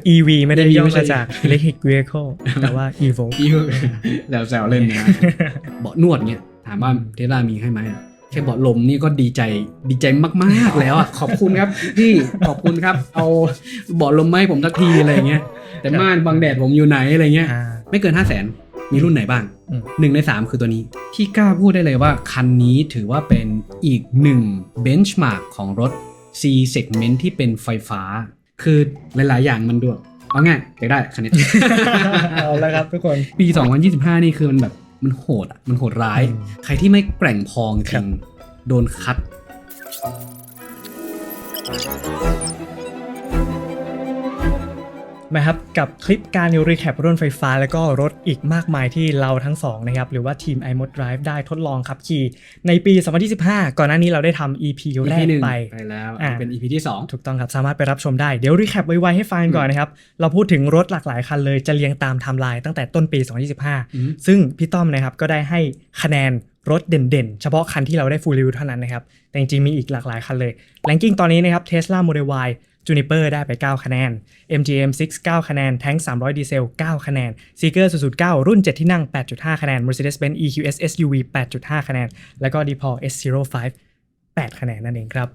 EV ไม่ได้ย่อมาจาก Electric Vehicle แต่ว่า Evo แซวเล่นนะเบาะนวดเนี่ยถามว่าเทสลามีให้ไหมแค่เบาะลมนี่ก็ดีใจมากๆแล้วอ่ะขอบคุณครับพี่ขอบคุณครับเอาเบาะลมมาให้ผมสักทีอะไรเงี้ยแต่ม่านบังแดดผมอยู่ไหนอะไรเงี้ยไม่เกิน 500,000 มีรุ่นไหนบ้าง1 ใน 3คือตัวนี้ที่กล้าพูดได้เลยว่าคันนี้ถือว่าเป็นอีกหนึ่งเบนช์มาร์กของรถ C segment ที่เป็นไฟฟ้าคือหลายๆอย่างมันด้วยเอาง่ายอยากได้คันนี้ เอาแล้วครับทุกคนปี 2025 นี่คือมันแบบมันโหดอ่ะมันโหดร้าย ใครที่ไม่แกร่งพอจริงโดนคัดนะครับกับคลิปการรีแคปรถไฟฟ้าแล้วก็รถอีกมากมายที่เราทั้งสองนะครับหรือว่าทีม iMod Drive ได้ทดลองขับขี่ในปี 2025 ก่อนหน้านี้เราได้ทำ EP แรกไปแล้วเป็น EP ที่ 2ถูกต้องครับสามารถไปรับชมได้เดี๋ยวรีแคปไวๆให้ฟังก่อนนะครับเราพูดถึงรถหลากหลายคันเลยจะเรียงตามไทม์ไลน์ตั้งแต่ต้นปี 2025 ซึ่งพี่ต้อมนะครับก็ได้ให้คะแนนรถเด่นๆเฉพาะคันที่เราได้ full review เท่านั้นนะครับแต่จริงๆมีอีกหลากหลายคันเลย ranking ตอนนี้นะครับ Tesla Model Y Juniper ได้ไป9คะแนน MG-M6 9คะแนน Tank 300ดีเซล9คะแนน Seeker 009รุ่น7ที่นั่ง 8.5 คะแนน Mercedes-Benz EQS SUV 8.5 คะแนนแล้วก็ D-Paul S05 8 คะแนนนั่นเองครับ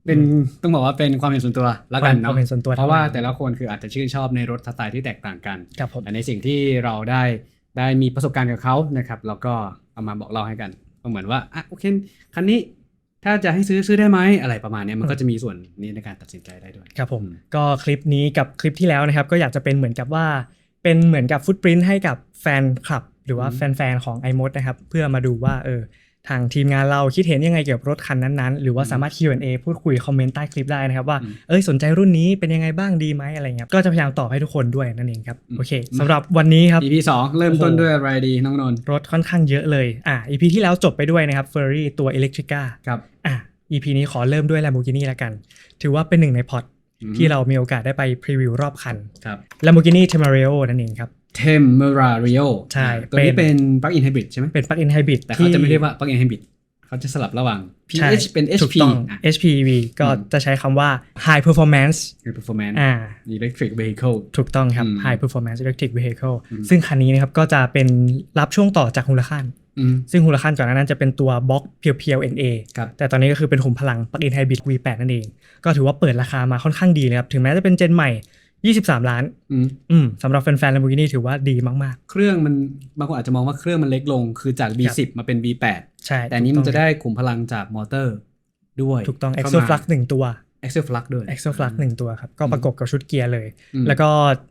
เป็นต้องบอกว่าเป็นความเห็นส่วนตัวแล้วกันเนาะเพราะว่าแต่ละคนคืออาจจะชื่นชอบในรถสไตล์ที่แตกต่างกันแต่ในสิ่งที่เราได้มีประสบการณ์กับเขานะครับแล้วก็เอามาบอกเล่าให้กันก็เหมือนว่าโอเคคันนี้ถ้าจะให้ซื้อได้ไหมอะไรประมาณนี้มันก็จะมีส่วนนี้ในการตัดสินใจได้ด้วยครับผมก็คลิปนี้กับคลิปที่แล้วนะครับก็อยากจะเป็นเหมือนกับว่าเป็นเหมือนกับฟุตปริ้นท์ให้กับแฟนคลับหรือว่าแฟนๆของ iMod นะครับเพื่อมาดูว่าทางทีมงานเราคิดเห็นยังไงเกี่ยวกับรถคันนั้นๆหรือว่าสามารถ Q&A พูดคุยคอมเมนต์ใต้คลิปได้นะครับว่าสนใจรุ่นนี้เป็นยังไงบ้างดีไหมอะไรเงี้ยก็จะพยายามตอบให้ทุกคนด้วยนั่นเองครับโอเคสำหรับวันนี้ครับ EP 2เริ่มต้นด้วยอะไรดีน้องนนท์รถค่อนข้างเยอะเลยEP ที่แล้วจบไปด้วยนะครับ Ferrari ตัว Electrica ครับEP นี้ขอเริ่มด้วย Lamborghini ละกันถือว่าเป็นหนึ่งในพอร์ตที่เรามีโอกาสได้ไปพรีวิวรอบคัน Lamborghini Temerario นั่นเองครับ Temerario ใช่ตัวนี้เป็น Plug-in Hybrid ใช่ไหมเป็น Plug-in Hybrid แต่เขาจะไม่เรียกว่า Plug-in Hybrid เขาจะสลับระหว่าง PH เป็น HP HPV ก็จะใช้คำว่า High Performance Electric Vehicle ถูกต้องครับ High Performance Electric Vehicle ซึ่งคันนี้นะครับก็จะเป็นรับช่วงต่อจากฮูลาคันซึ่งฮูลาคันก่อนหน้านั้นจะเป็นตัวบล็อกเพียวๆ NA แต่ตอนนี้ก็คือเป็นขุมพลัง Plug-in Hybrid V8 นั่นเองก็ถือว่าเปิดราคามาค่อนข้างดีเลยครับถึงแม้จะเป็นเจนใหม่23 ล้านสำหรับแฟนๆ Lamborghini ถือว่าดีมากๆเครื่องมันบางคนอาจจะมองว่าเครื่องมันเล็กลงคือจาก V10 มาเป็น V8 ใช่แต่นี้มันจะได้ขุมพลังจากมอเตอร์ด้วยถูกต้อง Axle Flux 1 ตัว Axle Flux ด้วย Axle Flux 1 ตัวครับก็ประกบกับชุดเกียร์เลยแล้วก็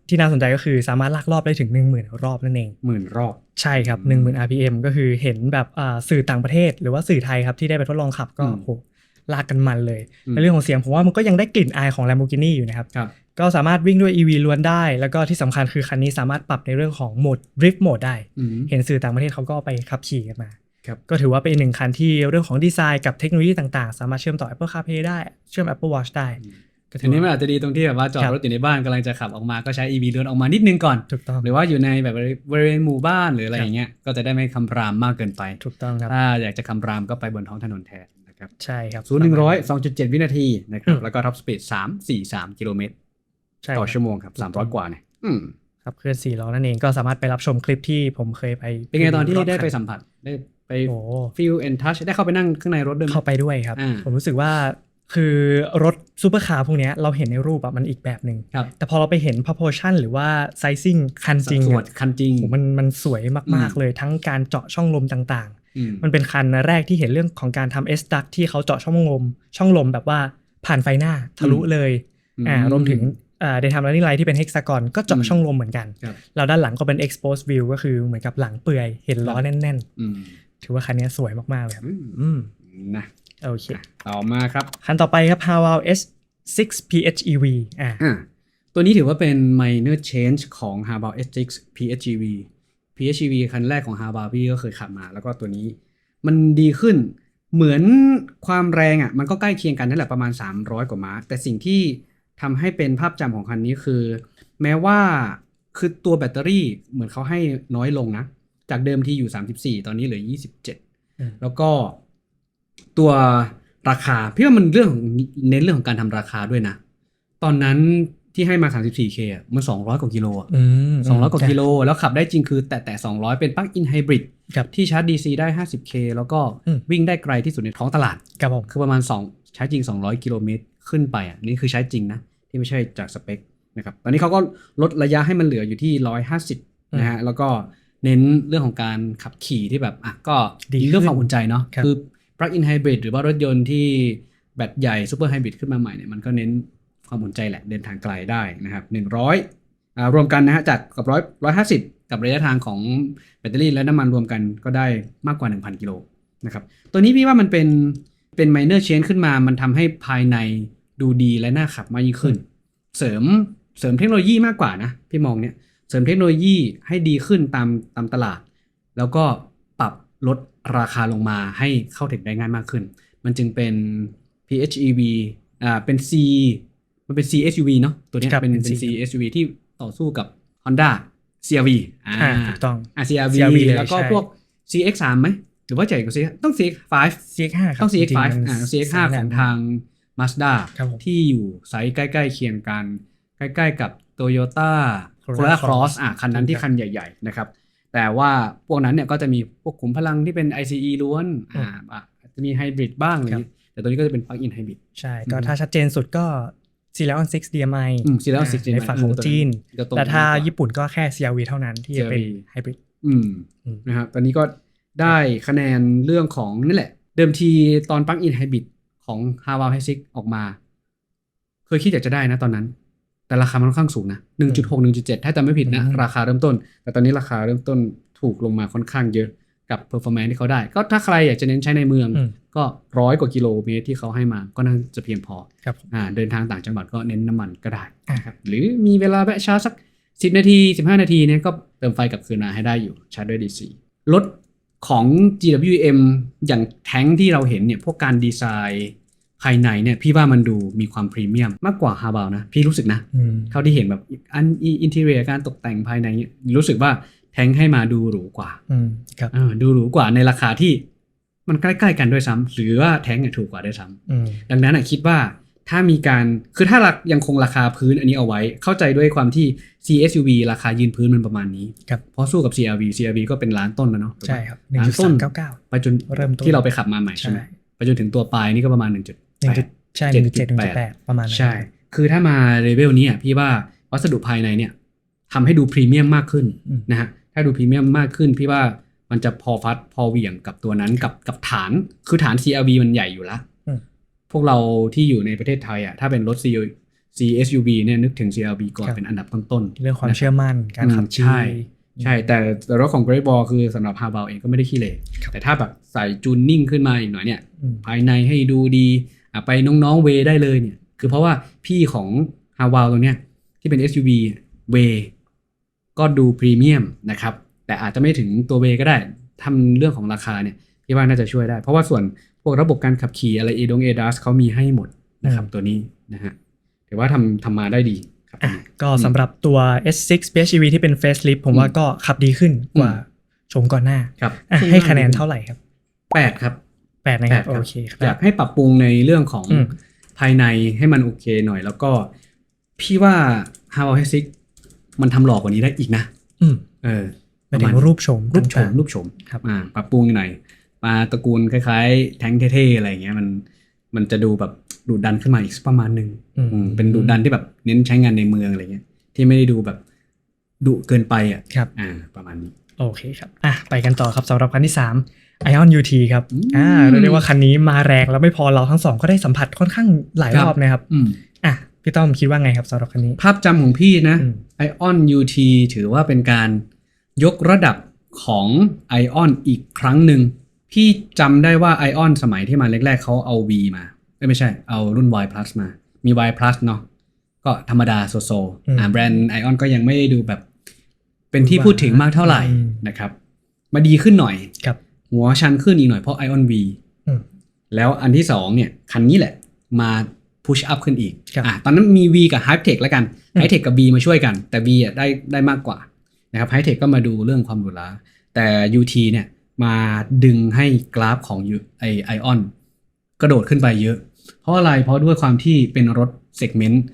ที่น่าสนใจก็คือสามารถลากรอบได้ถึง 10,000 รอบนั่นเอง10,000 รอบใช่ครับ 10,000 RPM ก็คือเห็นแบบสื่อต่างประเทศหรือว่าสื่อไทยครับที่ได้ไปทดลองขับก็โหลากกันมันเลยในเรื่องของเสียงผมว่ามันก็ยังได้กลิ่นอายของ Lamborghini อยู่นะครับก็สามารถวิ่งด้วย EV ล้วนได้แล้วก็ที่สำคัญคือคันนี้สามารถปรับในเรื่องของโหมด Drift Mode ได้เห็นสื่อต่างประเทศเขาก็ไปขับขี่กันมาก็ถือว่าเป็นอีกหนึ่งคันที่เรื่องของดีไซน์กับเทคโนโลยีต่างๆสามารถเชื่อมต่อ Apple CarPlay ได้เชื่อม Apple Watch ได้ทีนี้มันอาจจะดีตรงที่แบบว่าจอดรถอยู่ในบ้านกำลังจะขับออกมาก็ใช้ EV เดินออกมานิดนึงก่อนถูกต้องหรือว่าอยู่ในแบบบริเวณหมู่บ้านหรืออะไรอย่างเงี้ยก็จะได้ไม่คำรามมากเกินไปถูกต้องครับถ้าอยากจะคำรามก็ไปบนท้องถนนแทนนะครับใช่ครับ0-100 2.7 วินาทีนะครับแล้วก็ท็อปสปีด343 กิโลเมตรต่อชั่วโมงครับ300 กว่าเนี่ยครับเคลื่อน4 ล้อนั่นเองก็สามารถไปรับชมคลิปที่ผมเคยไปเป็นไงตอนที่ได้ไปสัมผัสได้ไป feel and touch ได้เข้าไปนั่งข้างในรถด้วยเข้าไปด้วยครับผมรู้สึกว่าคือรถซูเปอร์คาร์พวกนี้เราเห็นในรูปมันอีกแบบหนึ่งแต่พอเราไปเห็น proportion หรือว่า sizing คันจริงมันสวยมากๆเลยทั้งการเจาะช่องลมต่างๆมันเป็นคันแรกที่เห็นเรื่องของการทำ S-Duct ที่เขาเจาะช่องลมแบบว่าผ่านไฟหน้าทะลุเลยรวมถึงได้ทำrunning lightที่เป็น hexagon ก็เจาะช่องลมเหมือนกันแล้วด้านหลังก็เป็น exposed view ก็คือเหมือนกับหลังเปื่อยเห็นล้อแน่นๆถือว่าคันนี้สวยมากๆเลยนะโอเคต่อมาครับคันต่อไปครับ Haval S6 PHEV ตัวนี้ถือว่าเป็น minor change ของ Haval S6 PHEV คันแรกของ Haval พี่ก็เคยขับมาแล้วก็ตัวนี้มันดีขึ้นเหมือนความแรงมันก็ใกล้เคียงกันนั่นแหละประมาณ300 กว่าม้าแต่สิ่งที่ทำให้เป็นภาพจำของคันนี้คือแม้ว่าคือตัวแบตเตอรี่เหมือนเขาให้น้อยลงนะจากเดิมที่อยู่34ตอนนี้เหลือ27แล้วก็ตัวราคาพี่ว่ามันเรื่องของเน้นเรื่องของการทำราคาด้วยนะตอนนั้น ที่ให้มา 34K อ่ะมัน200กว่ากิโลอ่ะ อืม200กว่ากิโลแล้วขับได้จริงคือแต่200เป็นปลั๊กอินไฮบริด ครับ ที่ชาร์จ DC ได้ 50K แล้วก็ อืม วิ่งได้ไกลที่สุดในท้องตลาด ครับผม คือประมาณ2ใช้จริง200กิโลเมตรขึ้นไปอ่ะนี่คือใช้จริงนะที่ไม่ใช่จากสเปคนะครับตอนนี้เขาก็ลดระยะให้มันเหลืออยู่ที่150นะฮะแล้วก็เน้นเรื่องของการขับขี่ที่แบบอ่ะก็ ดีขึ้น เรื่องความอุ่นใจเนาะ ครับ คือ plug-in hybrid หรือว่ารถยนต์ที่แบตใหญ่ super hybrid ขึ้นมาใหม่เนี่ยมันก็เน้นความอุ่นใจแหละเดินทางไกลได้นะครับ100รวมกันนะฮะจากกับ150กับระยะทางของแบตเตอรี่และน้ำมันรวมกันก็ได้มากกว่า 1,000 กิโลนะครับตัวนี้พี่ว่ามันเป็น minor change ขึ้นมามันทำให้ภายในดูดีและน่าขับมากยิ่งขึ้นเสริมเทคโนโลยีมากกว่านะพี่มองเนี่ยเสริมเทคโนโลยีให้ดีขึ้นตามตลาดแล้วก็ปรับลดราคาลงมาให้เข้าถึงได้ง่ายมากขึ้นมันจึงเป็น PHEV เป็น มันเป็น CSUV เนาะตัวนี้ ครับ เป็น เป็น CSUV ที่ต่อสู้กับ Honda CR-V ถูกต้อง CR-V CR-V เลย แล้วก็ ใช่ พวก CX-3 ไหมหรือว่าใหญ่กว่า CX ต้อง CX-5 CX5 ครับ ต้อง CX-5 จริงๆมัน CX-5 ของทาง Mazda ครับผม ที่อยู่ไซส์ใกล้ๆเคียงกันใกล้ๆกับ Toyota Corolla Corolla Cross Cross คันนั้นที่คันใหญ่ๆนะครับแต่ว่าพวกนั้นเนี่ยก็จะมีพวกขุมพลังที่เป็น ICE ล้วนจะมีไฮบริดบ้างอะไรอย่างนี้แต่ตัวนี้ก็จะเป็น plug-in hybrid ใช่ก็ถ้าชัดเจนสุดก็ Celeron 6 DMI Celeron 6 DMI ในฝั่งของจีน จะตรง แต่ถ้าม ากกว่า ญี่ปุ่นก็แค่ CR-V เท่านั้นที่จะเป็น CR-V ไฮบริด นะครับตอนนี้ก็ได้คะแนนเรื่องของนั่นแหละเดิมทีตอน plug-in hybrid ของ Haval H6 ออกมาเคยคิดอยากจะได้นะตอนนั้นแต่ราคามันค่อนข้างสูงนะ 1.6 1.7 ถ้าจำไม่ผิดนะราคาเริ่มต้นแต่ตอนนี้ราคาเริ่มต้นถูกลงมาค่อนข้างเยอะกับ performance ที่เขาได้ก็ถ้าใครอยากจะเน้นใช้ในเมืองก็100 กว่ากิโลเมตรที่เขาให้มาก็น่าจะเพียงพอเดินทางต่างจังหวัดก็เน้นน้ำมันก็ได้หรือมีเวลาแวะชาร์จสัก10 นาที 15 นาทีเนี่ยก็เติมไฟกลับคืนมาให้ได้อยู่ชาร์จด้วย DC รถของ GWM อย่างแท้งที่เราเห็นเนี่ยพวกการดีไซน์ภายในเนี่ยพี่ว่ามันดูมีความพรีเมียมมากกว่า Haval นะพี่รู้สึกนะเท่าที่เห็นแบบอินทีเรียการตกแต่งภายในรู้สึกว่าแท้งให้มาดูหรูกว่าดูหรูกว่าในราคาที่มันใกล้ๆกันด้วยซ้ำหรือว่าแท้งถูกกว่าด้วยซ้ำดังนั้นคิดว่าถ้ามีการคือถ้ายังคงราคาพื้นอันนี้เอาไว้เข้าใจด้วยความที่ CSUV ราคายืนพื้นมันประมาณนี้เพราะสู้กับ CR-V ก็เป็นล้านต้นแล้วเนาะใช่ครับ ล้านต้น 1.399 ไปจนที่เราไปขับมาใหม่ใช่ไหมไปจนถึงตัวปลายนี่ก็ประมาณ 1.8 ใช่ 1.7 ประมาณนั้น ใช่คือถ้ามาเลเวลนี้พี่ว่าวัสดุภายในเนี่ยทำให้ดูพรีเมียมมากขึ้นนะฮะถ้าดูพรีเมียมมากขึ้นพี่ว่ามันจะพอฟัดพอเหวี่ยงกับตัวนั้นกับฐานคือฐาน CR-V มันใหญ่อยู่แล้วพวกเราที่อยู่ในประเทศไทยถ้าเป็นรถ CSUV เนี่ยนึกถึง CR-V ก่อนเป็นอันดับต้นๆเรื่องความเชื่อมั่นการขับขี่ใช่แต่รถของ Great Wall คือสำหรับ Haval เองก็ไม่ได้ขี้เหร่แต่ถ้าแบบใส่จูนนิ่งขึ้นมาอีกหน่อยเนี่ยภายในให้ดูดีไปน้องๆเวได้เลยเนี่ยคือเพราะว่าพี่ของ Haval ตรงเนี้ยที่เป็น SUV เวก็ดูพรีเมียมนะครับแต่อาจจะไม่ถึงตัวเวก็ได้ทำเรื่องของราคาเนี่ยพี่ว่าน่าจะช่วยได้เพราะว่าส่วนพวกระบบการขับขี่อะไรADAS เขามีให้หมดนะครับตัวนี้นะฮะถือว่าทำมาได้ดีก็สำหรับตัว S6 PHEV ที่เป็น Facelift ผมว่าก็ขับดีขึ้นกว่าโฉมก่อนหน้าให้คะแนนเท่าไหร่ครับ8ครับ8นะครับโอเคครับอยากให้ปรับปรุงในเรื่องของภายในให้มันโอเคหน่อยแล้วก็พี่ว่า Haval H6 มันทำหล่อกว่านี้ได้อีกนะไม่ถึงรูปโฉมครับปรับปรุงหน่อยมาตระกูลคล้ายๆแท้งเท่ๆอะไรอย่างเงี้ยมันจะดูแบบดูดันขึ้นมาอีกประมาณนึงเป็นดูดันที่แบบเน้นใช้งานในเมืองอะไรเงี้ยที่ไม่ได้ดูแบบดุเกินไปครับประมาณนี้โอเคครับไปกันต่อครับสำหรับคันที่3 Ion UT ครับเรียกว่าคันนี้มาแรงแล้วไม่พอเราทั้งสองก็ได้สัมผัสค่อนข้างหลายรอบนะครับพี่ต้อมคิดว่าไงครับสำหรับคันนี้ภาพจำของพี่นะ Ion UT ถือว่าเป็นการยกระดับของ Ion อีกครั้งหนึ่งพี่จำได้ว่า Ion สมัยที่มาแรกๆเขาเอา V มาไม่ใช่เอารุ่น Y Plus มามี Y Plus เนาะก็ธรรมดาโซแบรนด์ Ion ก็ยังไม่ได้ดูแบบเป็นที่พูดถึงมากเท่าไหร่นะครับมาดีขึ้นหน่อยหัวชันขึ้นอีกหน่อยเพราะ Ion V แล้วอันที่2เนี่ยคันนี้แหละมาพุชอัพขึ้นอีกตอนนั้นมี V กับ Hypertech แล้วกัน Hypertech กับ V มาช่วยกันแต่ V ได้มากกว่านะครับ Hypertech ก็มาดูเรื่องความหรูหราแต่ UT เนี่ยมาดึงให้กราฟของIon กระโดดขึ้นไปเยอะเพราะอะไรเพราะด้วยความที่เป็นรถเซกเมนต์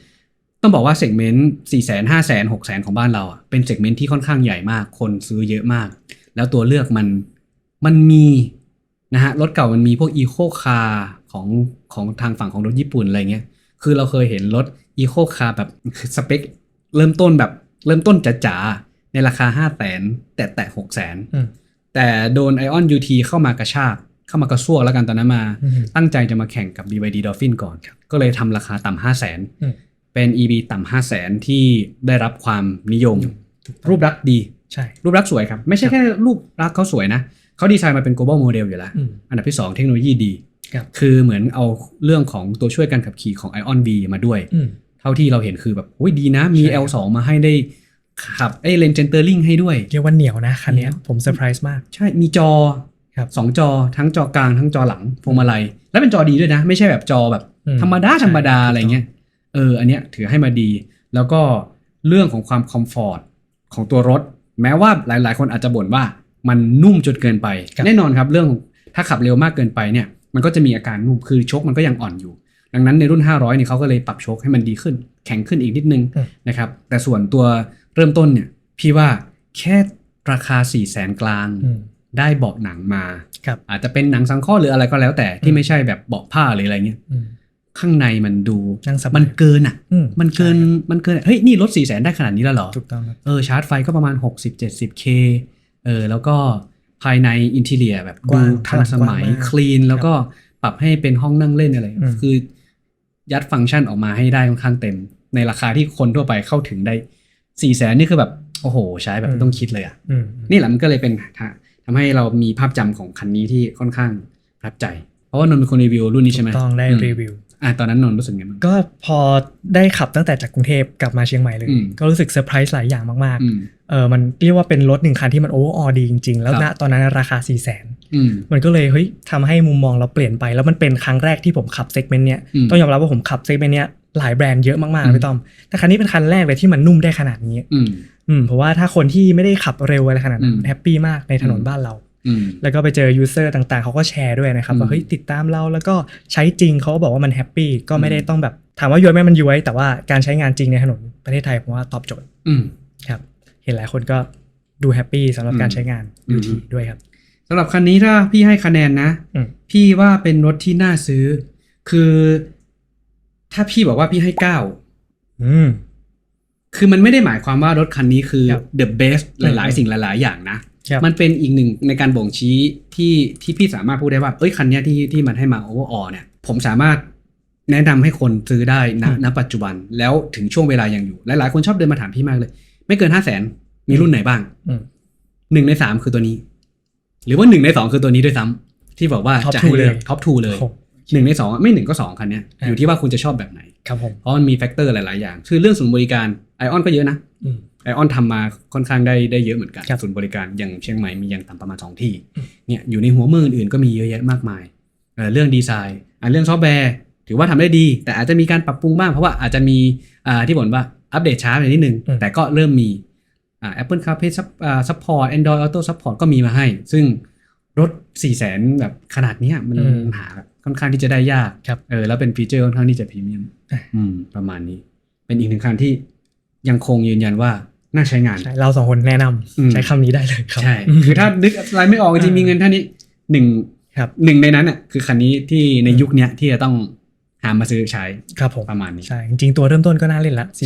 ต้องบอกว่าเซกเมนต์400,000 500,000 600,000ของบ้านเราอ่ะเป็นเซกเมนต์ที่ค่อนข้างใหญ่มากคนซื้อเยอะมากแล้วตัวเลือกมันมีนะฮะรถเก่ามันมีพวกอีโคคาร์ของทางฝั่งของรถญี่ปุ่นอะไรเงี้ยคือเราเคยเห็นรถอีโคคาร์แบบสเปคเริ่มต้นจ๋าๆในราคา 500,000 แต่ 600,000 แต่โดน Ion UT เข้ามากระชากเข้ามากระซวกแล้วกันตอนนั้นมาตั้งใจจะมาแข่งกับ BYD Dolphin ก่อนก็เลยทำราคาต่ำ 500,000 เป็น EV ต่ำ 500,000 ที่ได้รับความนิยมรูปลักษณ์ดีใช่รูปลักษณ์สวยครับไม่ใช่แค่รูปลักษณ์เขาสวยนะเขาดีไซน์มาเป็น global model อยู่แล้วอันดับที่2เทคโนโลยีดีคือเหมือนเอาเรื่องของตัวช่วยการขับขี่ของ Ion V มาด้วยเท่าที่เราเห็นคือแบบโอ้ยดีนะมี L2 มาให้ได้ขับเลนเจนเตอร์ลิงให้ด้วยเรียกว่าเหนียวนะคันนี้ผมเซอร์ไพรส์มากใช่มีจอ2จอทั้งจอกลางทั้งจอหลังพวงมาลัยแล้วเป็นจอดีด้วยนะไม่ใช่แบบจอแบบธรรมดาอะไรเงี้ยอันเนี้ยถือให้มาดีแล้วก็เรื่องของความคอมฟอร์ตของตัวรถแม้ว่าหลายๆคนอาจจะบ่นว่ามันนุ่มจนเกินไปแน่นอนครับเรื่องถ้าขับเร็วมากเกินไปเนี่ยมันก็จะมีอาการนุ่มคือโชคมันก็ยังอ่อนอยู่ดังนั้นในรุ่น500เนี่ยเขาก็เลยปรับโชคให้มันดีขึ้นแข็งขึ้นอีกนิดนึงนะครับแต่ส่วนตัวเริ่มต้นเนี่ยพี่ว่าแค่ราคา 400,000 กลางได้เบาะหนังมาอาจจะเป็นหนังสังเคราะห์หรืออะไรก็แล้วแต่ที่ไม่ใช่แบบเบาะผ้าหรืออะไรเงี้ยข้างในมันดูมันเกินอ่ะมันเกินเฮ้ยนี่รถ 400,000 ได้ขนาดนี้แล้วเหรอถูกต้องครับชาร์จไฟก็ประมาณ 60-70K แล้วก็ภายในอินทีเรียแบบดูทันสมัยคลีนแล้วก็ปรับให้เป็นห้องนั่งเล่นอะไรคือยัดฟังก์ชันออกมาให้ได้ค่อนข้างเต็มในราคาที่คนทั่วไปเข้าถึงได้ 400,000 นี่คือแบบโอ้โหใช้แบบไม่ต้องคิดเลยอ่ะนี่แหละมันก็เลยเป็นทำให้เรามีภาพจำของคันนี้ที่ค่อนข้างประทับใจเพราะว่านนท์เป็นคนรีวิวรุ่นนี้ใช่ไหมต้องได้รีวิวตอนนั้นนนท์รู้สึกไงบ้างก็พอได้ขับตั้งแต่จากกรุงเทพกลับมาเชียงใหม่เลยก็รู้สึกเซอร์ไพรส์หลายอย่างมากๆมันเรียกว่าเป็นรถหนึ่งคันที่มันโอเวอร์ออลดีจริงๆแล้วณตอนนั้นราคา 400,000 มันก็เลยเฮ้ยทำให้มุมมองเราเปลี่ยนไปแล้วมันเป็นครั้งแรกที่ผมขับเซกเมนต์เนี้ยต้องยอมรับว่าผมขับเซกเมนต์เนี้ยหลายแบรนด์เยอะมากๆพี่ต้อมแต่คันนี้เป็นคันแรกเลยที่มันนุ่มได้ขนาดนี้เพราะว่าถ้าคนที่ไม่ได้ขับเร็วอะไรขนาดนั้นแฮปปี้มากในถนนบ้านเราแล้วก็ไปเจอยูเซอร์ต่างๆเขาก็แชร์ด้วยนะครับว่าเฮ้ยติดตามเราแล้วก็ใช้จริงเขาก็บอกว่ามันแฮปปี้ก็ไม่ได้ต้องแบบถามว่าย้วยไหมมันย้วยแต่ว่าการใช้งานจริงในถนนประเทศไทยผมว่าตอบโจทย์ครับเห็นหลายคนก็ดูแฮปปี้สำหรับการใช้งานอยู่ที่ด้วยครับสำหรับคันนี้ถ้าพี่ให้คะแนนนะพี่ว่าเป็นรถที่น่าซื้อคือถ้าพี่บอกว่าพี่ให้9คือมันไม่ได้หมายความว่ารถคันนี้คือ the best หลายๆสิ่งหลายๆอย่างนะมันเป็นอีกหนึ่งในการบ่งชี้ที่พี่สามารถพูดได้ว่าคันนี้ที่มันให้มา overall เนี่ยผมสามารถแนะนำให้คนซื้อได้ณปัจจุบันแล้วถึงช่วงเวลายังอยู่หลายๆคนชอบเดินมาถามพี่มากเลยไม่เกิน 500,000 มีรุ่นไหนบ้าง1 ใน 3คือตัวนี้หรือว่า1 ใน 2คือตัวนี้ด้วยซ้ำที่บอกว่าจะให้เลือกท็อป 2 เลย1 ใน 2ไม่1ก็2คันนี้อยู่ที่ว่าคุณจะชอบแบบไหนครับผมเพราะมันมีแฟกเตอร์หลายๆอย่างคือเรื่องศูนย์บริการ Ion ก็เยอะนะIon ทำมาค่อนข้างได้เยอะเหมือนกันศูนย์บริการอย่างเชียงใหม่มีอย่างต่ำประมาณ2ที่เนี่ยอยู่ในหัวเมืองอื่นๆก็มีเยอะแยะมากมายเรื่องดีไซน์เรื่องซอฟต์แวร์ถือว่าทำได้ดีแต่อาจจะมีการปรับปรุงบ้างเพราะว่าอาจจะมีที่บ่นว่าอัปเดตช้าไปนิดนึงแต่ก็เริ่มมีApple CarPlay Support Android Auto Support ก็มีมาให้ซึ่งรถ 400,000 แบบขนาดนี้มันหาค่อนข้างที่จะได้ยากแล้วเป็นฟีเจอร์ค่อนข้างที่จะพรีเมียมประมาณนี้เป็นอีกหนึ่งคันที่ยังคงยืนยันว่าน่าใช้งานเรา2คนแนะนำใช้คำนี้ได้เลยครับใช่คือถ้านึกอะไรไม่ออกจริงมีเงินเท่านี้หนึ่งในนั้นคือคันนี้ที่ในยุคนี้ที่จะต้องหามาซื้อใช้ครับผมประมาณนี้ใช่จริงๆตัวเริ่มต้นก็น่าเล่นละ420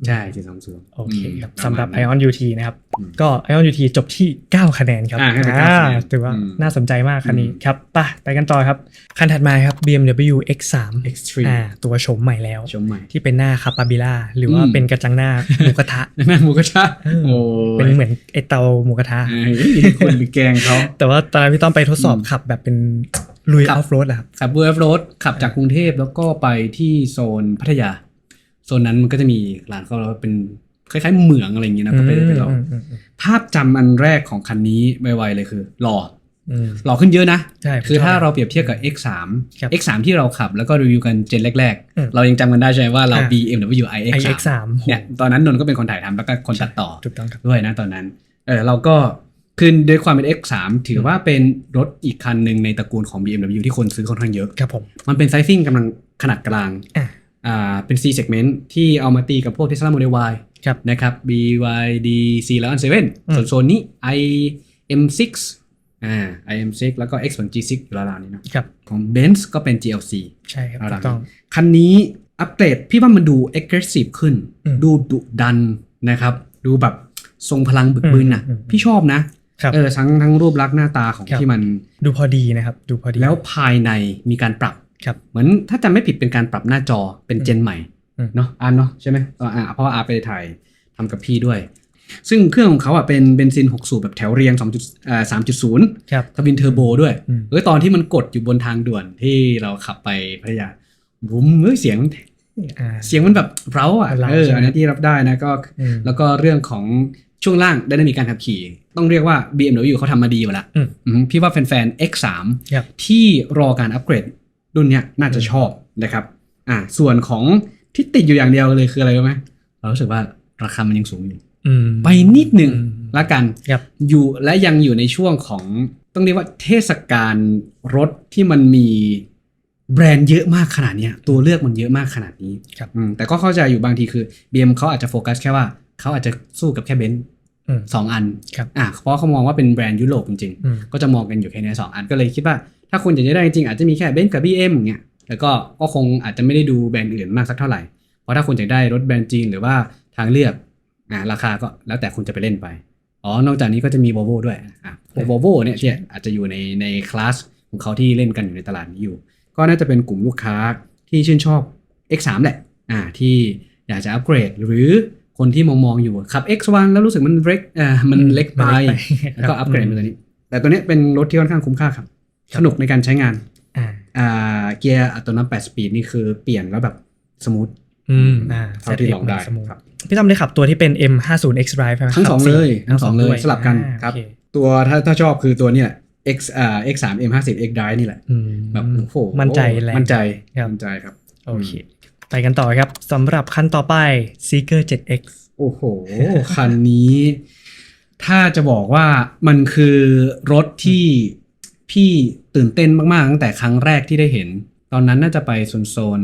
ใช่420โอเคครับสำหรับ Ion UT นะครับก็ Ion UT จบที่9คะแนนครับถือว่าน่าสนใจมากคันนี้ครับไปกันต่อครับคันถัดมาครับ BMW X3 Extreme ตัวโฉมใหม่แล้วโฉมใหม่ที่เป็นหน้าคาปาบิล่าหรือว่าเป็นกระจังหน้าหมูกระทะหน้าหมูกระทะเป็นเหมือนไอเตาหมูกระทะคนไปแกงเขาแต่ว่าตอนนั้นพี่ต้องไปทดสอบขับแบบเป็นลุยออฟโรดอะครับขับลุยออฟโรดขับจากกรุงเทพแล้วก็ไปที่โซนพัทยาโซนนั้นมันก็จะมีร้านเขาเป็นคล้ายๆเหมืองอะไรอย่างเงี้ยนะก็ไปลองภาพจำอันแรกของคันนี้ไวๆเลยคือหล่อขึ้นเยอะนะคือถ้าเราเปรียบเทียบกับ X3 ที่เราขับแล้วก็รีวิวกันเจนแรกๆเรายังจำกันได้ใช่ไหมว่าเรา BMW iX3 เนี่ยตอนนั้นนนท์ก็เป็นคนถ่ายทำแล้วก็คนตัดต่อด้วยนะตอนนั้นเราก็คือด้วยความเป็น X3 ถือว่าเป็นรถอีกคันหนึ่งในตระกูลของ BMW ที่คนซื้อค่อนข้างเยอะครับผมมันเป็นไซซิ่งกำลังขนาดกลาง เป็น C segment ที่เอามาตีกับพวก Tesla Model Y นะครับ BYD C107 ส่วนโซนนี้ IM6 IM6 แล้วก็ X1G6 อยู่ราวๆนี้เนาะของ Benz ก็เป็น GLC ใช่ครับถูกต้องคันนี้อัปเกรดพี่ว่ามันดู aggressive ขึ้นดูดุดันนะครับดูแบบทรงพลังบึกบึนน่ะพี่ชอบนะทั้งรูปลักษณ์หน้าตาของที่มันดูพอดีนะครับดูพอดีแล้วภายในมีการปรับเหมือนถ้าจำไม่ผิดเป็นการปรับหน้าจอเป็นเจนใหม่เนาะเนาะใช่ไหมเพราะว่าไปถ่ายทำกับพี่ด้วยซึ่งเครื่องของเขาเป็นเบนซิน6สูบแบบแถวเรียง 3.0 ทวินเทอร์โบด้วยตอนที่มันกดอยู่บนทางด่วนที่เราขับไปพัทยาบุ้มเสียงมันแบบเร้าอันนี้ที่รับได้นะก็แล้วก็เรื่องของช่วงล่างไดนามิกการขับขี่ต้องเรียกว่า BMW เขาทำมาดีอยู่แล้วพี่ว่าแฟนๆ X3 ที่รอการอัปเกรดรุ่นนี้น่าจะชอบนะครับส่วนของที่ติดอยู่อย่างเดียวเลยคืออะไรรู้ไหมเรารู้สึกว่าราคามันยังสูงอยู่ไปนิดหนึ่งละกันอยู่และยังอยู่ในช่วงของต้องเรียกว่าเทศกาลรถที่มันมีแบรนด์เยอะมากขนาดนี้ตัวเลือกมันเยอะมากขนาดนี้แต่ก็เข้าใจอยู่บางทีคือ BM เขาอาจจะโฟกัสแค่ว่าเขาอาจจะสู้กับแค่เบนซ์2 อันเพราะเขามองว่าเป็นแบรนด์ยุโรปจริงๆก็จะมองกันอยู่แค่นี้2 อันก็เลยคิดว่าถ้าคุณอยากจะได้จริงๆอาจจะมีแค่เบนซ์กับ BM อย่างเงี้ยแล้วก็คงอาจจะไม่ได้ดูแบรนด์อื่นมากสักเท่าไหร่เพราะถ้าคุณอยากได้รถแบรนด์จีนหรือว่าทางเลือกราคาก็แล้วแต่คุณจะไปเล่นไปนอกจากนี้ก็จะมี Volvo ด้วยVolvo เนี่ยที่อาจจะอยู่ในคลาสของเขาที่เล่นกันอยู่ในตลาดนี้อยู่ก็น่าจะเป็นกลุ่มลูกค้าที่ชื่นชอบ X3 แหละที่อยากจะอัปเกรดหรือคนที่มองอยู่ขับ X1 แล้วรู้สึกมันเล็กไปแล้วก็อัปเกรดมาตัวนี้แต่ตัวนี้เป็นรถที่ค่อนข้างคุ้มค่าครับสนุกในการใช้งานเกียร์อัตโนมัติ8 สปีดนี่คือเปลี่ยนแล้วแบบสมูทเท่าที่ลองได้ครับพี่ต้อมได้ขับตัวที่เป็น M50 X-Drive ใช่ไหมทั้งสองเลยสลับกันครับตัวถ้าชอบคือตัวนี้แหละX3 M50 X-Drive นี่แหละแบบโอ้โหมั่นใจครับโอเคไปกันต่อครับสำหรับคันต่อไป Zeekr 7X โอ้โหคันนี้ถ้าจะบอกว่ามันคือรถที่พี่ตื่นเต้นมากๆตั้งแต่ครั้งแรกที่ได้เห็นตอนนั้นน่าจะไปโซน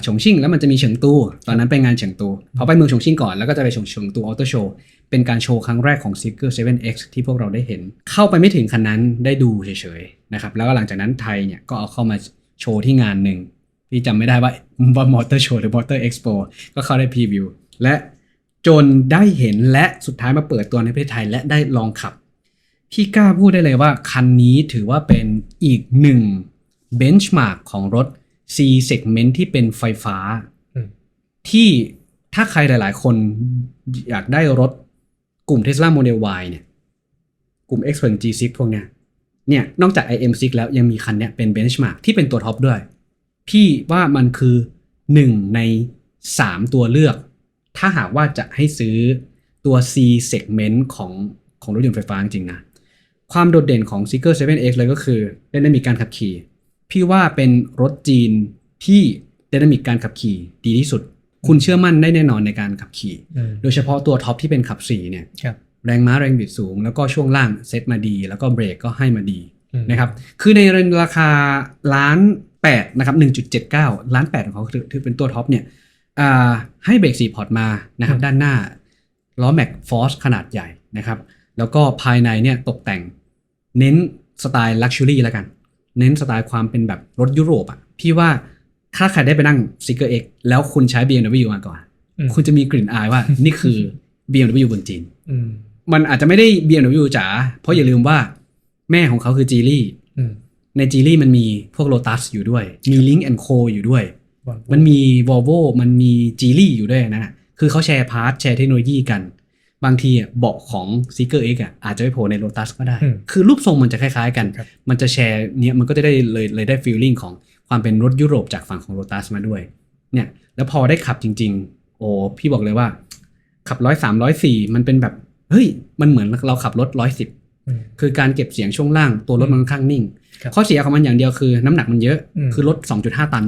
ฉงชิ่งแล้วมันจะมีเฉิงตูตอนนั้นไปงานเฉิงตูพอไปเมืองฉงชิ่งก่อนแล้วก็จะไปเฉิงตูออโต้โชว์เป็นการโชว์ครั้งแรกของ Zeekr 7X ที่พวกเราได้เห็นเข้าไปไม่ถึงคันนั้นได้ดูเฉยๆนะครับแล้วก็หลังจากนั้นไทยเนี่ยก็เอาเข้ามาโชว์ที่งานหนึ่งพี่จำไม่ได้ว่ามอเตอร์โชว์หรือมอเตอร์เอ็กซ์โปก็เข้าได้พรีวิวและจนได้เห็นและสุดท้ายมาเปิดตัวในประเทศไทยและได้ลองขับพี่กล้าพูดได้เลยว่าคันนี้ถือว่าเป็นอีกหนึ่งเบนช์มาร์กของรถ C segment ที่เป็นไฟฟ้าที่ถ้าใครหลายๆคนอยากได้รถกลุ่ม Tesla Model Y เนี่ยกลุ่ม X1G6 พวกเนี้ยนอกจาก IM6 แล้วยังมีคันเนี้ยเป็นเบนช์มาร์กที่เป็นตัวท็อปด้วยพี่ว่ามันคือ1ใน3ตัวเลือกถ้าหากว่าจะให้ซื้อตัว C segment ของรถยนต์ไฟฟ้าจริงๆนะความโดดเด่นของ Zeekr 7X เลยก็คือDynamicการขับขี่พี่ว่าเป็นรถจีนที่Dynamicการขับขี่ดีที่สุดคุณเชื่อมั่นได้แน่นอนในการขับขี่โดยเฉพาะตัวท็อปที่เป็นขับ4เนี่ยแรงม้าแรงบิดสูงแล้วก็ช่วงล่างเซตมาดีแล้วก็เบรกก็ให้มาดีนะครับคือในราคา1,800,000นะครับ 1.79 ล้าน8ของเขาถือเป็นตัวท็อปเนี่ยให้เบรก4พอร์ตมานะครับด้านหน้าล้อแม็กฟอร์สขนาดใหญ่นะครับแล้วก็ภายในเนี่ยตกแต่งเน้นสไตล์ลักชัวรี่แล้วกันเน้นสไตล์ความเป็นแบบรถยุโรปพี่ว่าถ้าใครได้ไปนั่ง Zeekr X แล้วคุณใช้ BMW มาก่อนคุณจะมีกลิ่นอายว่านี่คือ BMW บนจีนมันอาจจะไม่ได้ BMW จ๋าเพราะอย่าลืมว่าแม่ของเขาคือ Geely ใน Geely มันมีพวก Lotus อยู่ด้วยมี Lynk & Co อยู่ด้วยมันมี Volvo มันมี Geely อยู่ด้วยนะคือเขาแชร์พาร์ทแชร์เทคโนโลยีกันบางทีเบาะของ Zeekr X อาจจะไปโผล่ใน Lotus ก็ได้คือรูปทรงมันจะคล้ายๆกันมันจะแชร์เนี่ยมันก็จะได้เลยได้ feeling ของความเป็นรถยุโรปจากฝั่งของ Lotus มาด้วยเนี่ยแล้วพอได้ขับจริงๆโอ้พี่บอกเลยว่าขับ103 104มันเป็นแบบเฮ้ยมันเหมือนเราขับรถ110คือการเก็บเสียงช่วงล่างตัวรถมันค่อนข้างนิ่งข้อเสียของมันอย่างเดียวคือน้ำหนักมันเยอะคือรถ 2.5 ตัน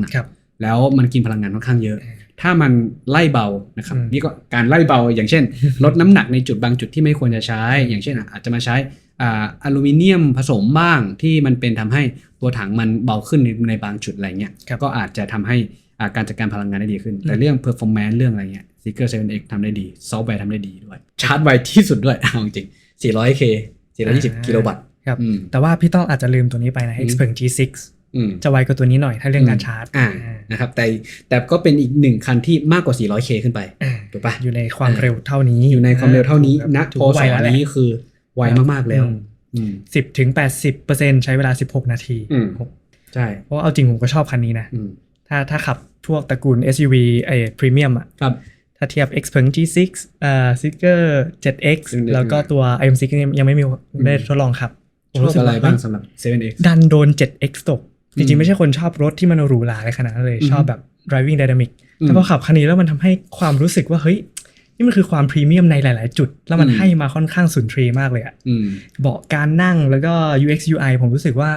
แล้วมันกินพลังงานค่อนข้างเยอะถ้ามันไล่เบานะครับนี่ก็การไล่เบาอย่างเช่นลดน้ำหนักในจุดบางจุดที่ไม่ควรจะใช้อย่างเช่นอาจจะมาใช้อลูมิเนียมผสมบ้างที่มันเป็นทำให้ตัวถังมันเบาขึ้นในบางจุดอะไรเงี้ยก็อาจจะทำให้ การจัดการพลังงานได้ดีขึ้นแต่เรื่อง performance เรื่องอะไรเงี้ย Seeker 7X ทำได้ดีซอฟต์แวร์ทำได้ดีด้วยชาร์จไวที่สุดด้วยเอาจริง 400K 420 กิโลวัตต์ครับแต่ว่าพี่ต้องอาจจะลืมตัวนี้ไปนะ Xpeng G6 จะไวกว่าตัวนี้หน่อยถ้าเรื่องการชาร์จนะครับแต่ก็เป็นอีก1คันที่มากกว่า 400K ขึ้นไปถูกปะอยู่ในความเร็วเท่านี้อยู่ในความเร็วเท่านี้ณพศนี้คือไวมากๆแล้ว10-80% ใช้เวลา16นาทีใช่เพราะเอาจริงผมก็ชอบคันนี้นะถ้าขับพวกตระกูล SUV พรีเมียมอ่ะถ้าเทียบ Xpeng G6 Seeker 7X แล้วก็ตัว IM6 ยังไม่มีได้ทดลองขับชอบอะไรบ้างสำหรับ 7X ดันโดน 7X ตกจริงๆไม่ใช่คนชอบรถที่มันหรูหราอะไรขนาดนั้นเลยชอบแบบ driving dynamic แต่พอขับคันนี้แล้วมันทำให้ความรู้สึกว่าเฮ้ยนี่มันคือความพรีเมียมในหลายๆจุดแล้วมันให้มาค่อนข้างสุนทรีย์มากเลยอ่ะเบาะการนั่งแล้วก็ UX UI ผมรู้สึกว่า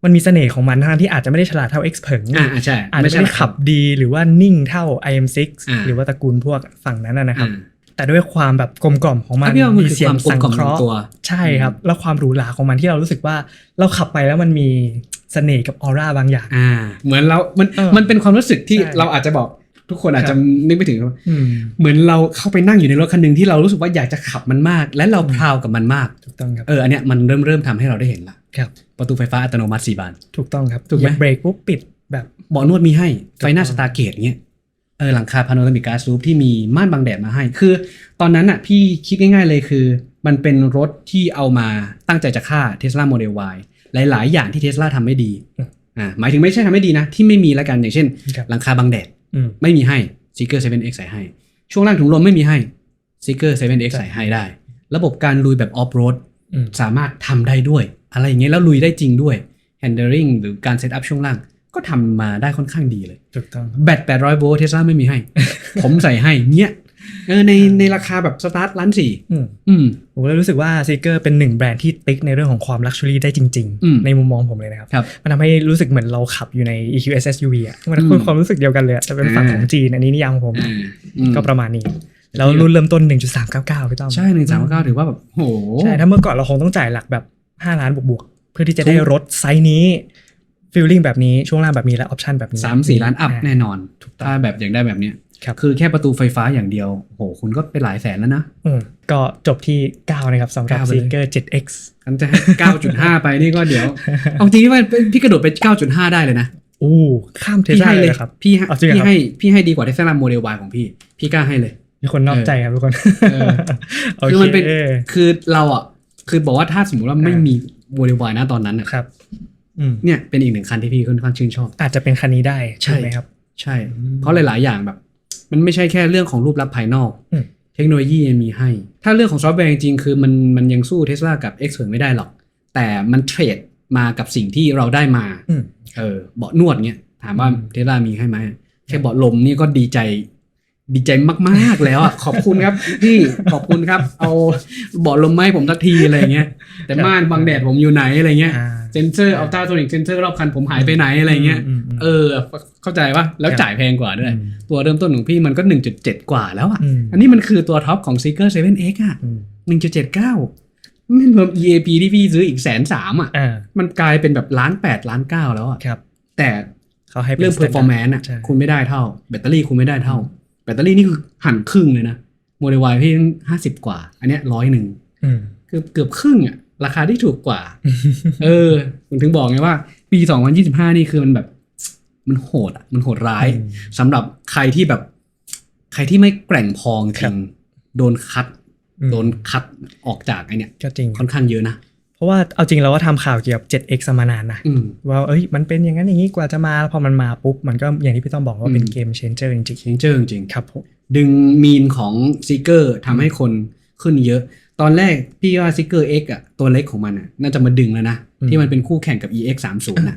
มันมีเสน่ห์ของมันทั้งที่อาจจะไม่ได้ฉลาดเท่า Xpeng ใช่อาจจะไม่ได้ขับดีหรือว่านิ่งเท่า IM6 หรือว่าตระกูลพวกฝั่งนั้นนะครับแต่ด้วยความแบบกลมกล่อมของมันมีเสียงสังเคราะห์ใช่ครับแล้วความหรูหราของมันที่เรารู้สึกว่าเราขับไปแล้วมันมีเสน่ห์กับออร่าบางอย่างเหมือนเรามันเป็นความรู้สึกที่เราอาจจะบอกทุกคนอาจจะนึกไม่ถึงเหมือนเราเข้าไปนั่งอยู่ในรถคันนึงที่เรารู้สึกว่าอยากจะขับมันมากและเราพราวกับมันมากถูกต้องครับอันเนี้ยมันเริ่มทำให้เราได้เห็นละประตูไฟฟ้าอัตโนมัติ4 บานถูกต้องครับถูกไหมเบรกปุ๊บปิดแบบเบาะนวดมีให้ไฟหน้าสตาร์เกตเงี้ยหลังคาพาโนรามิกกลาสรูฟที่มีม่านบังแดดมาให้คือตอนนั้นอ่ะพี่คิดง่ายๆเลยคือมันเป็นรถที่เอามาตั้งใจจะฆ่า Tesla Model Y หลายๆอย่างที่ Tesla ทำไม่ดีหมายถึงไม่ใช่ทำไม่ดีนะที่ไม่มีแล้วกันอย่างเช่นหลังคาบังแดดไม่มีให้ Seeker 7X ใส่ให้ช่วงล่างถุงลมไม่มีให้ Seeker 7X ใส่ให้ได้ระบบการลุยแบบออฟโรดสามารถทำได้ด้วยอะไรอย่างเงี้ยแล้วลุยได้จริงด้วย handling หรือการเซตอัพช่วงล่างก็ทำมาได้ค่อนข้างดีเลยถูกต้องแบต800 โวลต์ Tesla ไม่มีให้ ผมใส่ให้เนี้ยในราคาแบบสตาร์ท1,400,000ผมเลยรู้สึกว่า Seeker เป็นหนึ่งแบรนด์ที่ติ๊กในเรื่องของความลักชัวรี่ได้จริงๆในมุมมองผมเลยนะครับมันทำให้รู้สึกเหมือนเราขับอยู่ใน EQS SUV อ่ะมันคือความรู้สึกเดียวกันเลยแต่เป็นฝั่งของจีนอันนี้นิยามของผมก็ประมาณนี้แล้วรุ่นเริ่มต้น 1.399 พี่ต้อมใช่ 1.399 ถือว่าแบบโหใช่ถ้าเมื่อก่อนเราคงต้องจ่ายหลักแบบ5 ล้านบวกๆเพื่อที่จะได้รถไซส์นี้ฟีลลิ่งแบบนี้ช่วงล่างแบบนี้และออปชันแบบนี้ 3-4 ล้านอัพแน่นอนถ้าแบบอยากได้แบบนี้คือแค่ประตูไฟฟ้าอย่างเดียวโหคุณก็เป็นหลายแสนแล้วนะก็จบที่9นะครับสำหรับ Seeker 7X กันจะให้ 9.5 ไปนี่ก็เดี๋ยวเอาจริงว่าพี่กระโดดไป 9.5 ได้เลยนะข้าม Tesla เลยครับพี่ให้ดีกว่า Tesla Model Y ของพี่กล้าให้เลยมีคนนอกใจครับทุกคนคือมันเป็นคือเราอ่ะคือบอกว่าถ้าสมมติว่าไม่มี Model Y นะตอนนั้นครับเนี่ยเป็นอีกหนึ่งคันที่พี่ค่อนข้างชื่นชอบอาจจะเป็นคันนี้ได้ใช่ไหมครับใช่เพราะหลายๆอย่างแบบมันไม่ใช่แค่เรื่องของรูปลักษณ์ภายนอกเทคโนโลยียังมีให้ถ้าเรื่องของซอฟต์แวร์จริงๆคือมันยังสู้ Tesla กับ Xpeng ไม่ได้หรอกแต่มันเทรดมากับสิ่งที่เราได้มาเบาะนวดเงี้ยถามว่า Tesla มีให้ไหมแค่เบาะลมนี่ก็ดีใจมากๆแล้วอ่ะขอบคุณครับพี่ขอบคุณครับเอาเบาะลมมาให้ผมสักทีอะไรเงี้ยแต่ม่านบังแดดผมอยู่ไหนอะไรเงี้ยเซนเซอร์อัลตราโซนิกเซนเซอร์รอบคันผมหายไปไหนอะไรเงี้ยเข้าใจป่ะแล้วจ่ายแพงกว่าด้วยตัวเริ่มต้นของพี่มันก็ 1.7 กว่าแล้วอ่ะอันนี้มันคือตัวท็อปของ Seeker 7X อ่ะ 1.79 มันรวม EAP ที่พี่ซื้ออีก 130,000 อ่ะมันกลายเป็นแบบ1,800,000 1,900,000แล้วอ่ะแต่เขาให้เรื่อง performance อ่ะคุณไม่ได้เท่าแบตเตอรี่คุณไม่ได้เท่าแบตเตอรี่นี่คือหั่นครึ่งเลยนะโมเดล Y พี่50 กว่าอันเนี้ย100คือเกือบครึ่งอ่ะราคาที่ถูกกว่าผมถึงบอกไงว่าปี 2025 นี่คือมันแบบมันโหดอ่ะมันโหดร้ายสำหรับใครที่ไม่แกร่งพอจริงโดนคัดออกจากไอเนี้ยก็จริงค่อนข้างเยอะนะเพราะว่าเอาจริงเราก็ทำข่าวเกี่ยวกับ 7X มานานนะว่ามันเป็นอย่างนั้นอย่างนี้กว่าจะมาพอมันมาปุ๊บมันก็อย่างที่พี่ต้องบอกว่าเป็นเกมเชนเจอร์จริงครับผมดึงมีนของ Seeker ทำให้คนขึ้นเยอะตอนแรกพี่ว่า Seeker X อ่ะตัวเล็กของมันอ่ะน่าจะมาดึงแล้วนะที่มันเป็นคู่แข่งกับ EX30 น่ะ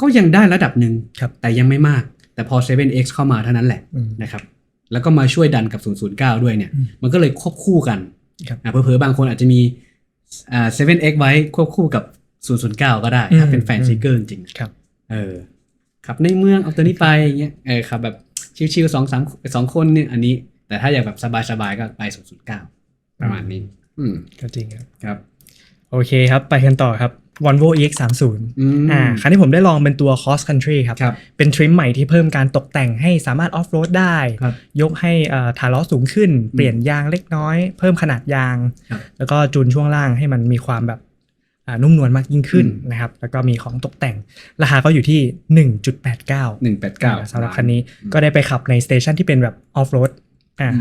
ก็ยังได้ระดับหนึ่งแต่ยังไม่มากแต่พอ 7X เข้ามาเท่านั้นแหละนะครับแล้วก็มาช่วยดันกับ 009 ด้วยเนี่ยมันก็เลยควบคู่กันเผลอๆบางคนอาจจะมี7X ไว้ควบคู่กับ 009 ก็ได้ถ้าเป็นแฟน Seeker จริงๆขับในเมืองเอาตัวนี้ไปอย่างเงี้ยขับแบบชิวๆ2 คนเนี่ยอันนี้แต่ถ้าอยากแบบสบายๆก็ไป 009 ประมาณนี้ก็จริงครับโอเคครับไปกันต่อครับ Volvo EX30 คันที่ผมได้ลองเป็นตัว Cross Country ครับเป็นทริมใหม่ที่เพิ่มการตกแต่งให้สามารถออฟโรดได้ยกให้ฐานล้อสูงขึ้นเปลี่ยนยางเล็กน้อยเพิ่มขนาดยางแล้วก็จูนช่วงล่างให้มันมีความแบบนุ่มนวลมากยิ่งขึ้นนะครับแล้วก็มีของตกแต่งราคาก็อยู่ที่ 1.89 สำหรับคันนี้ก็ได้ไปขับในสเตชันที่เป็นแบบออฟโรด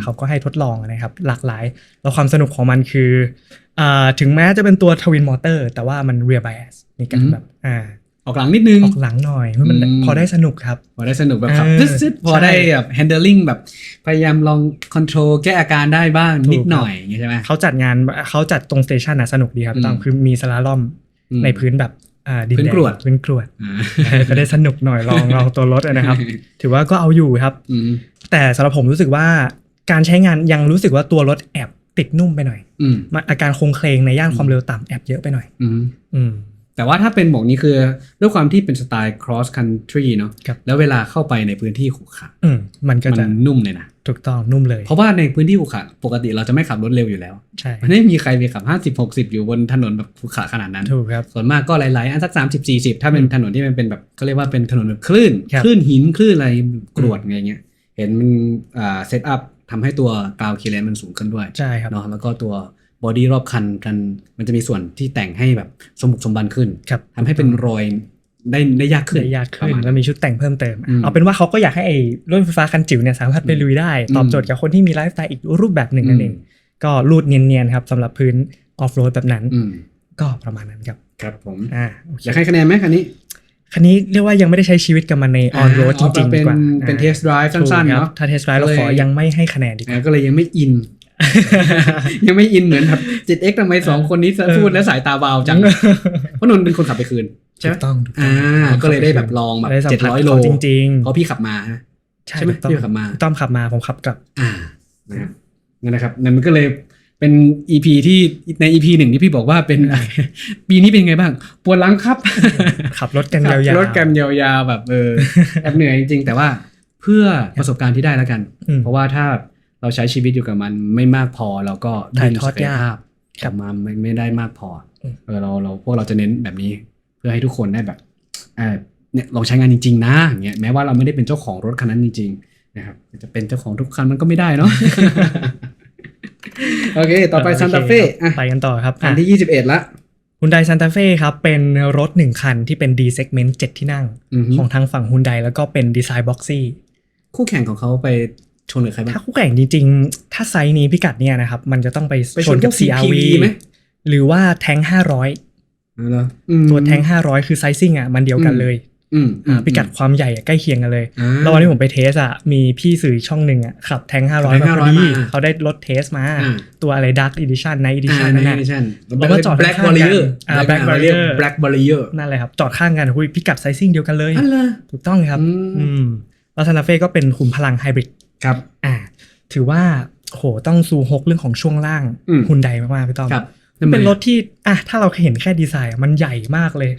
เขาก็ให้ทดลองนะครับหลากหลายแล้วความสนุกของมันคือถึงแม้จะเป็นตัวทวินมอเตอร์แต่ว่ามัน rear bias มีการแบบออกหลังนิดนึงออกหลังหน่อยมันพอได้สนุกครับพอได้สนุกแบบขับซึดพอได้แบบ handling แบบพยายามลอง control แก้อาการได้บ้างนิดหน่อยอย่างเงี้ยใช่ไหมเขาจัดตรงสเตชันสนุกดีครับตามคือมีสลาล่อมในพื้นแบบดินแดงพื้นกรวดก็ได้สนุกหน่อยลองตัวรถนะครับถือว่าก็เอาอยู่ครับแต่สำหรับผมรู้สึกว่าการใช้งานยังรู้สึกว่าตัวรถแอบติดนุ่มไปหน่อยอาการโครงเคลงในย่านความเร็วต่ำแอบเยอะไปหน่อยแต่ว่าถ้าเป็นบอกนี้คือด้วยความที่เป็นสไตล์ cross country เนาะแล้วเวลาเข้าไปในพื้นที่ขรุขระมันก็จะนุ่มเลยนะถูกต้องนุ่มเลยเพราะว่าในพื้นที่ขรุขระปกติเราจะไม่ขับรถเร็วอยู่แล้วใช่ไม่มีใครไปขับ50-60อยู่บนถนนแบบขรุขระขนาดนั้นถูกครับส่วนมากก็หลายๆอันสัก30-40ถ้าเป็นถนนที่มันเป็นแบบก็เรียกว่าเป็นถนนแบบคลื่นหินคลื่นอะไรกรวดอะไรเงี้ยเห็นมันเซตอัพทำให้ตัวกราวคีเลนมันสูงขึ้นด้วยใช่ครับเนาะแล้วก็ตัวบอดี้รอบคันมันจะมีส่วนที่แต่งให้แบบสมบุกสมบันขึ้นทำให้เป็นรอยได้ยากขึ้นแล้วมีชุดแต่งเพิ่มเติมเอาเป็นว่าเขาก็อยากให้ไอ้รถไฟฟ้าคันจิ๋วเนี่ยสามารถไปลุยได้ตอบโจทย์กับคนที่มีไลฟ์สไตล์อีกรูปแบบหนึ่งนั่นเองก็รูดเนียนๆครับสำหรับพื้นออฟโรดแบบนั้นก็ประมาณนั้นครับครับผมอยากให้คะแนนไหมคันนี้เรียกว่ายังไม่ได้ใช้ชีวิตกับมันในออนโรดจริงๆดีกว่าเป็นเทสต์ไดรฟ์สั้นๆเนาะถ้าเทสต์ไดรฟ์เราขอยังไม่ให้คะแนนดีกว่าก็เลยยังไม่อินยังไม่อินเหมือนแบบ 7X ทำไม2คนนี้พูดแล้วสายตาวาวจังเพราะนนท์เป็นคนขับไปคืนใช่ไหมต้องก็เลยได้แบบลองแบบ700 โลจริงๆเพราะพี่ขับมาใช่ไหมพี่ขับมาต้อมขับมาผมขับกลับนะครับนั่นก็เลยเป็น EP ที่ใน EP 1ที่พี่บอกว่าเป็นปีนี้เป็นไงบ้างปวดหลังครับขับรถกันยาวๆแบบแอบเหนื่อยจริงๆแต่ว่าเพื่อประสบการณ์ที่ได้แล้วกันเพราะว่าถ้าเราใช้ชีวิตอยู่กับมันไม่มากพอเราก็ถ่ายทอดยากกลับมาไม่ได้มากพอเราพวกเราจะเน้นแบบนี้เพื่อให้ทุกคนได้แบบเนี่ยลองใช้งานจริงๆนะอย่างเงี้ยแม้ว่าเราไม่ได้เป็นเจ้าของรถคันนั้นจริงๆนะครับจะเป็นเจ้าของทุกคันมันก็ไม่ได้เนาะ โอเคต่อไป Santa Fe ไปกันต่อครับคันที่21ละ Hyundai Santa Fe ครับเป็นรถ1คันที่เป็น D segment 7 ที่นั่งของทางฝั่ง Hyundai แล้วก็เป็นดีไซน์บ็อกซี่คู่แข่งของเขาไปชนกับใครบ้างถ้าคู่แข่งจริงๆถ้าไซส์นี้พิกัดเนี่ยนะครับมันจะต้องไปชนกับ CRV ไหมหรือว่าแทง500ตัวแทง500คือไซซิ่งมันเดียวกันเลยพิกัดความใหญ่ใกล้เคียงกันเลยแล้ววันที่ผมไปเทสมีพี่สื่อช่องหนึ่งขับแทง500มาพอดีเขาได้รถเทสมาตัวอะไร Dark Edition Night Edition นั่นแหละแล้วก็จอด Black Warrior Black Warrior นั่นเลยครับจอดข้างกันคุยพิกัดไซซิ่งเดียวกันเลยถูกต้องครับแล้ว Santa Fe ก็เป็นขุมพลังไฮบริดครับถือว่าโหต้องซูฮกเรื่องของช่วงล่างฮุนไดมากๆพี่ต้อมเป็นรถที่ถ้าเราเห็นแค่ดีไซน์มันใหญ่มากเลย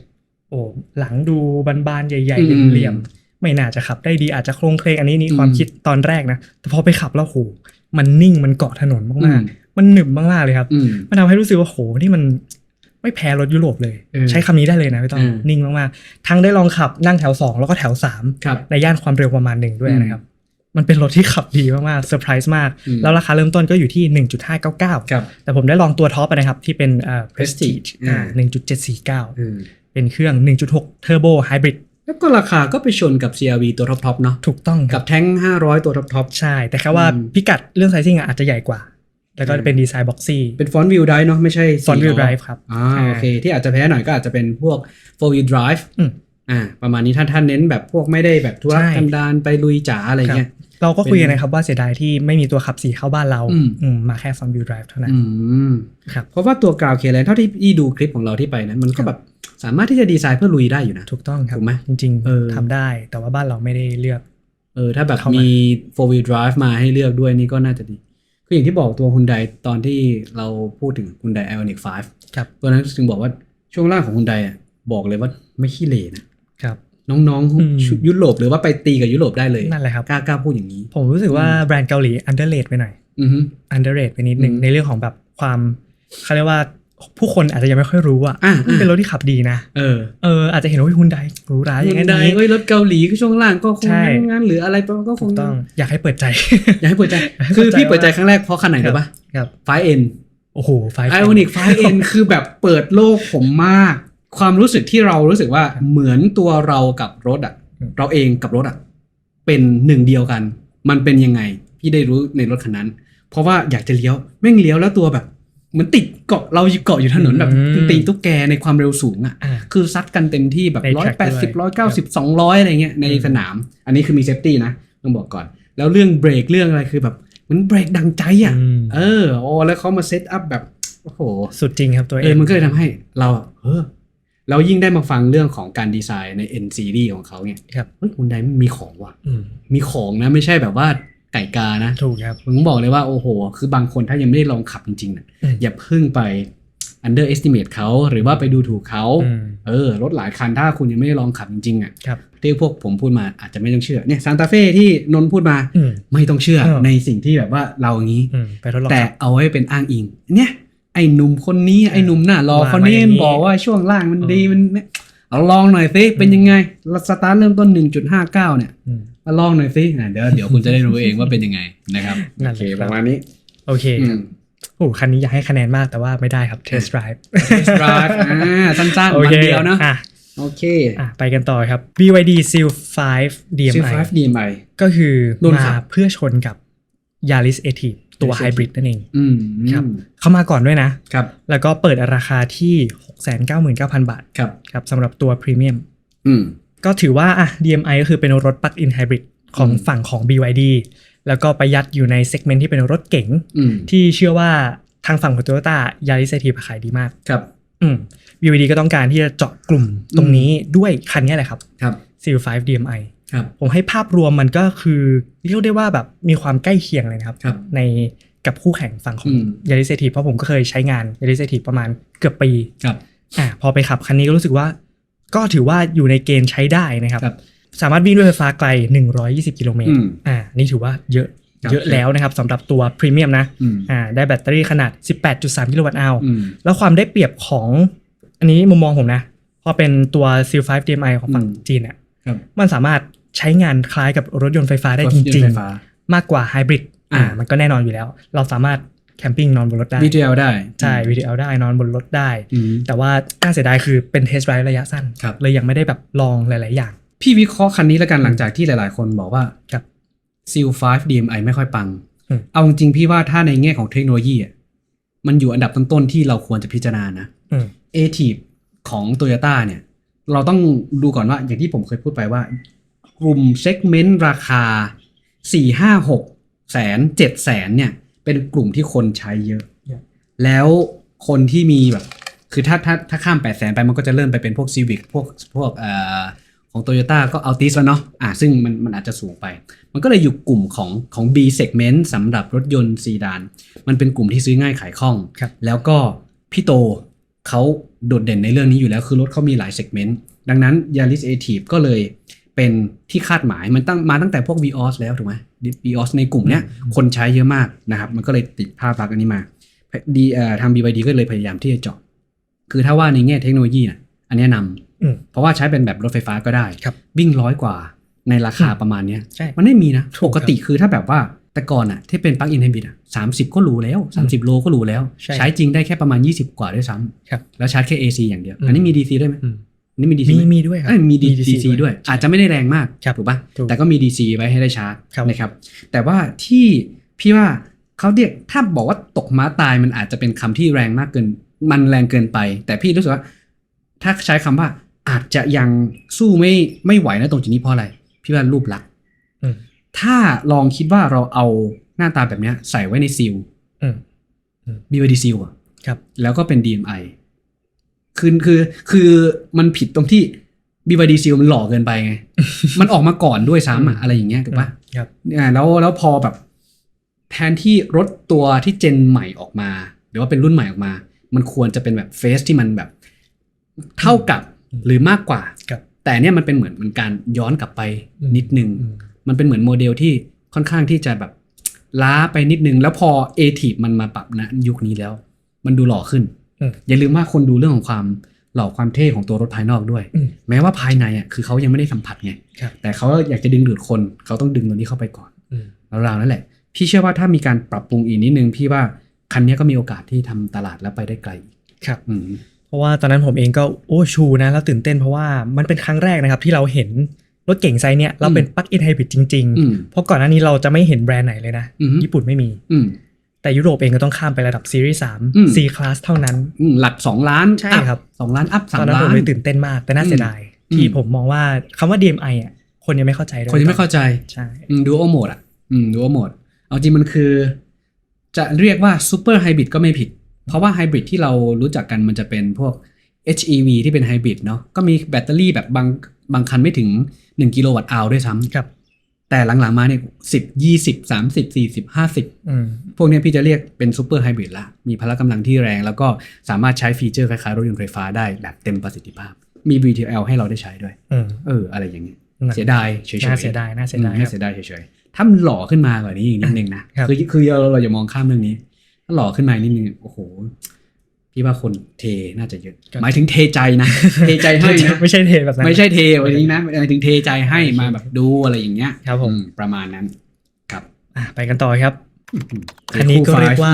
โอ้หลังดูบานๆใหญ่ๆเหลี่ยมๆไม่น่าจะขับได้ดีอาจจะโครงเคลงอันนี้ความคิดตอนแรกนะแต่พอไปขับแล้วโหมันนิ่งมันเกาะถนนมากๆมันหนึบมากๆเลยครับมันทำให้รู้สึกว่าโหนี่มันไม่แพ้รถยุโรปเลยใช้คำนี้ได้เลยนะพี่ต้อมนิ่งมากๆทั้งได้ลองขับนั่งแถว2แล้วก็แถว3ในย่านความเร็วประมาณ1ด้วยนะครับมันเป็นรถที่ขับดีมากๆเซอร์ไพรส์มากแล้วราคาเริ่มต้นก็อยู่ที่ 1.599 แต่ผมได้ลองตัวท็อปนะครับที่เป็นPrestige 1.749 เป็นเครื่อง 1.6 Turbo Hybrid แล้วก็ราคาก็ไปชนกับ CRV ตัวท็อปๆเนาะถูกต้องกับแท้ง500ตัวท็อปๆใช่แต่แค่ว่าพิกัดเรื่องไซซิ่งอาจจะใหญ่กว่าแล้วก็เป็นดีไซน์บ็อกซี่เป็น Front Wheel Drive เนาะไม่ใช่ Front Wheel Drive ครับโอเคที่อาจจะแพ้หน่อยก็อาจจะเป็นพวก 4 Wheel Drive ประมาณนี้ท่านเน้นแบบพวกไม่ได้แบบธุรกันดารไปลุยจ๋าอะไรเงี้ยเราก็คุยกันนะครับว่าเสียดายที่ไม่มีตัวขับ4เข้าบ้านเรามาแค่ Front Wheel Drive เท่านั้นครับเพราะว่าตัว Ground Clearance เท่าที่ดูคลิปของเราที่ไปนะมันก็แบบสามารถที่จะดีไซน์เพื่อลุยได้อยู่นะถูกต้องครับถูกไหมจริงๆทำได้แต่ว่าบ้านเราไม่ได้เลือกถ้าแบบมี 4 Wheel Drive มาให้เลือกด้วยนี่ก็น่าจะดีคืออย่างที่บอกตัว Hyundai ตอนที่เราพูดถึง Hyundai Ioniq 5ตัวนั้นถึงบอกว่าช่วงล่างของ Hyundai บอกเลยว่าไม่ขี้เหร่นะครับน้องๆยุโรปหรือว่าไปตีกับยุโรปได้เลยนั่นแหละครับกล้าพูดอย่างนี้ผมรู้สึกว่าแบรนด์เกาหลี underrate ไปหน่อยunderrate ไปนิดนึงในเรื่องของแบบความเขาเรียกว่า ผู้คนอาจจะยังไม่ค่อยรู้มันเป็นรถที่ขับดีนะอาจจะเห็นว่าฮุนไดหรูหราอย่างนี้รถเกาหลีช่วงล่างก็คงงั้นหรืออะไรก็คงต้องอยากให้เปิดใจ อยากให้เปิดใจคือพี่เปิดใจครั้งแรกเพราะคันไหนรู้ป่ะ5N โอ้โหIoniq 5N คือแบบเปิดโลกผมมากความรู้สึกที่เรารู้สึกว่าเหมือนตัวเรากับรถเราเองกับรถเป็นหนึ่งเดียวกันมันเป็นยังไงพี่ได้รู้ในรถคันนั้นเพราะว่าอยากจะเลี้ยวแม่งเลี้ยวแล้วตัวแบบเหมือนติดเกาะเราเกาะอยู่ถนนแบบตีตุ๊กแกในความเร็วสูงคือซัดกันเต็มที่แบบ180 190 200อะไรเงี้ยในสนามอันนี้คือมีเซฟตี้นะต้องบอกก่อนแล้วเรื่องเบรกเรื่องอะไรคือแบบมันเบรกดังใจแล้วเขามาเซตอัพแบบโอ้โหสุดจริงครับตัวมันก็เลยทำให้เราเรายิ่งได้มาฟังเรื่องของการดีไซน์ใน N series ของเขาเนี่ยฮุนไดมีของว่ะมีของนะไม่ใช่แบบว่าไก่กานะถูกครับผมบอกเลยว่าโอ้โหคือบางคนถ้ายังไม่ได้ลองขับจริงๆนะอย่าเพิ่งไป underestimate เขาหรือว่าไปดูถูกเขารถหลายคันถ้าคุณยังไม่ได้ลองขับจริงๆที่พวกผมพูดมาอาจจะไม่ต้องเชื่อเนี่ยซานตาเฟ่ที่นนพูดมาไม่ต้องเชื่อในสิ่งที่แบบว่าเราอย่างนี้แต่เอาไว้เป็นอ้างอิงเนี่ยไอ้หนุ่มคนนี้ไอ้หนุ่มหน้ารอคนนี้บอกว่าช่วงล่างมันดีมันเนี่ยเอาลองหน่อยสิเป็นยังไงสตาร์ทเริ่มต้น 1.59 เนี่ยมาลองหน่อยสิเดี๋ยวคุณจะได้รู้เองว่าเป็นยังไงนะครับโอเคประมาณนี้โอเคโอ้คันนี้อยากให้คะแนนมากแต่ว่าไม่ได้ครับ Test Drive สั้นๆวันเดียวเนาะโอเคไปกันต่อครับ BYD Seal 5 DMI ก็คือมาเพื่อชนกับ Yaris Active ตัวไฮบริดนั่นเองครับเข้ามาก่อนด้วยนะครับแล้วก็เปิดราคาที่ 699,000 บาทครับสำหรับตัวพรีเมียมก็ถือว่าDMI ก็คือเป็นรถ Plug-in Hybrid ของฝั่งของ BYD แล้วก็ประยัดอยู่ในเซกเมนต์ที่เป็นรถเก๋งที่เชื่อว่าทางฝั่งของ Toyota Yaris Active ขายดีมากครับBYD ก็ต้องการที่จะเจาะกลุ่มตรงนี้ด้วยคันนี้แหละครับ Seal 5 DMI ผมให้ภาพรวมมันก็คือเรียกได้ว่าแบบมีความใกล้เคียงเลยนะครับในกับคู่แข่งฝั่งของ Yaris Active เพราะผมก็เคยใช้งาน Yaris Active ประมาณเกือบปีพอไปขับคันนี้ก็รู้สึกว่าก็ถือว่าอยู่ในเกณฑ์ใช้ได้นะครับสามารถวิ่งด้วยไฟฟ้าไกล120 กิโลเมตรนี่ถือว่าเยอะแล้วนะครับสำหรับตัวพรีเมียมนะได้แบตเตอรี่ขนาด 18.3 กิโลวัตต์อาวร์แล้วความได้เปรียบของอันนี้มุมมองผมนะพอเป็นตัว Seal 5 DMI ของฝั่งจีนเนี่ยมันสามารถใช้งานคล้ายกับรถยนต์ไฟฟ้าได้จริงๆมากกว่าไฮบริดมันก็แน่นอนอยู่แล้วเราสามารถแคมปิ้งนอนบนรถได้ VTL ได้ใช่ VTL ได้นอนบนรถได้แต่ว่าน่าเสียดายคือเป็นเทสต์ไดรฟ์ระยะสั้นเลยยังไม่ได้แบบลองหลายๆอย่างพี่วิเคราะห์คันนี้แล้วกันหลังจากที่หลายๆคนบอกว่า Seal 5 DMI ไม่ค่อยปังเอาจริงๆพี่ว่าถ้าในแง่ของเทคโนโลยีมันอยู่อันดับต้นๆที่เราควรจะพิจารณานะActive ของ Toyota เนี่ยเราต้องดูก่อนว่าอย่างที่ผมเคยพูดไปว่ากลุ่มเซกเมนต์ราคา 4-5-6 แสน 7 แสนเนี่ยเป็นกลุ่มที่คนใช้เยอะแล้วคนที่มีแบบคือถ้าข้าม 8 แสนไปมันก็จะเริ่มไปเป็นพวก Civic พวกของ Toyota ก็ Altis แล้วเนาะซึ่งมันอาจจะสูงไปมันก็เลยอยู่กลุ่มของ B segment สำหรับรถยนต์ซีดานมันเป็นกลุ่มที่ซื้อง่ายขายคล่องแล้วก็พี่โตเขาโดดเด่นในเรื่องนี้อยู่แล้วคือรถเขามีหลาย segment ดังนั้น Yaris Active ก็เลยเป็นที่คาดหมายมันตั้งแต่พวก Vios แล้วถูกไหม Vios ในกลุ่มเนี้ยคนใช้เยอะมากนะครับมันก็เลยติดภาพลักษณ์อันนี้มาทาง BYD ก็เลยพยายามที่จะเจาะคือถ้าว่าในแง่เทคโนโลยีนะอันนี้นำเพราะว่าใช้เป็นแบบรถไฟฟ้าก็ได้วิ่ง100 กว่าในราคาประมาณนี้มันไม่มีนะปกติคือถ้าแบบว่าแต่ก่อนที่เป็น Plug-in Hybrid 30ก็รู้แล้ว30โลก็รู้แล้วใช้จริงได้แค่ประมาณ20กว่าด้วยซ้ำแล้วชาร์จแค่ AC อย่างเดียวอันนี้มี DC ด้วยไหมนี่มี DC มีด้วยครับมี DC ด้วยอาจจะไม่ได้แรงมากถูกป่ะแต่ก็มี DC ไว้ให้ได้ชาร์จนะครับแต่ว่าที่พี่ว่าเขาเรียกถ้าบอกว่าตกม้าตายมันอาจจะเป็นคำที่แรงมากเกินมันแรงเกินไปแต่พี่รู้สึกว่าถ้าใช้คำว่าอาจจะยังสู้ไม่ไหวนะตรงจุดนี้เพราะอะไรพี่ว่ารูปลักษณ์ถ้าลองคิดว่าเราเอาหน้าตาแบบนี้ใส่ไว้ในซีลBYD ซีลครับแล้วก็เป็น DMI คือมันผิดตรงที่ BYD ซีลมันหล่อเกินไปไง มันออกมาก่อนด้วยซ้ำอะไรอย่างเงี้ยถูกปะครับแล้วพอแบบแทนที่รถตัวที่เจนใหม่ออกมาหรือว่าเป็นรุ่นใหม่ออกมามันควรจะเป็นแบบเฟสที่มันแบบเท่ากับหรือมากกว่าแต่เนี่ยมันเป็นเหมือนการย้อนกลับไปนิดนึงมันเป็นเหมือนโมเดลที่ค่อนข้างที่จะแบบล้าไปนิดนึงแล้วพอ Active มันมาปรับนะยุคนี้แล้วมันดูหล่อขึ้น อย่าลืมว่าคนดูเรื่องของความหล่อความเท่ของตัวรถภายนอกด้วยแม้ว่าภายในอ่ะคือเขายังไม่ได้สัมผัสไงแต่เขาอยากจะดึงดูดคนเขาต้องดึงตัวนี้เข้าไปก่อนราวๆนั่นแหละพี่เชื่อว่าถ้ามีการปรับปรุงอีกนิดนึงพี่ว่าคันนี้ก็มีโอกาสที่ทำตลาดแล้วไปได้ไกลครับเพราะว่าตอนนั้นผมเองก็ชูนะแล้วตื่นเต้นเพราะว่ามันเป็นครั้งแรกนะครับที่เราเห็นรถเก่งไซส์เนี้ยเราเป็นปลั๊กอินไฮบริดจริงๆเพราะก่อนหน้านี้เราจะไม่เห็นแบรนด์ไหนเลยนะญี่ปุ่นไม่มีแต่ยุโรปเองก็ต้องข้ามไประดับซีรีส์3 C Class เท่านั้นหลัก2ล้านใช่ครับ2ล้านอัพ3ล้านตอนนั้นผมเลยตื่นเต้นมากแต่น่าเสียดายที่ผมมองว่าคำว่า DMI อ่ะคนยังไม่เข้าใจด้วยคนยังไม่เข้าใจใช่ดูโอโหมดอ่ะดูโอโหมดเอาจริงมันคือจะเรียกว่าซูเปอร์ไฮบริดก็ไม่ผิดเพราะว่าไฮบริดที่เรารู้จักกันมันจะเป็นพวก HEV ที่เป็นไฮบริดเนาะก็มีแบตเตอรี่แบบบางคันไม่ถึง1กิโลวัตต์อาวด้วยซ้ำครับแต่หลังๆมาเนี่ย10 20 30 40 50พวกนี้พี่จะเรียกเป็นซูเปอร์ไฮบริดละมีพละกำลังที่แรงแล้วก็สามารถใช้ฟีเจอร์คล้ายๆรถยนต์ไฟฟ้าได้แบบเต็มประสิทธิภาพมี VTL ให้เราได้ใช้ด้วยอะไรอย่างเงี้ยเสียดายเฉยๆน่าเสียดายเฉยๆถ้ามันหล่อขึ้นมากว่านี้อีกนิดนึงนะคือเราอย่ามองข้ามเรื่องนี้ถ้าหล่อขึ้นมานิดนึงโอ้โหพี่ว่าคนเทน่าจะเยอะหมายถึงเทใจนะเทใจให้นะไม่ใช่เทแบบนั้นไม่ใช่เทวันนี้นะหมายถึงเทใจให้มาแบบดูอะไรอย่างเงี้ยครับผมประมาณนั้นครับไปกันต่อครับคันนี้ก็เรียกว่า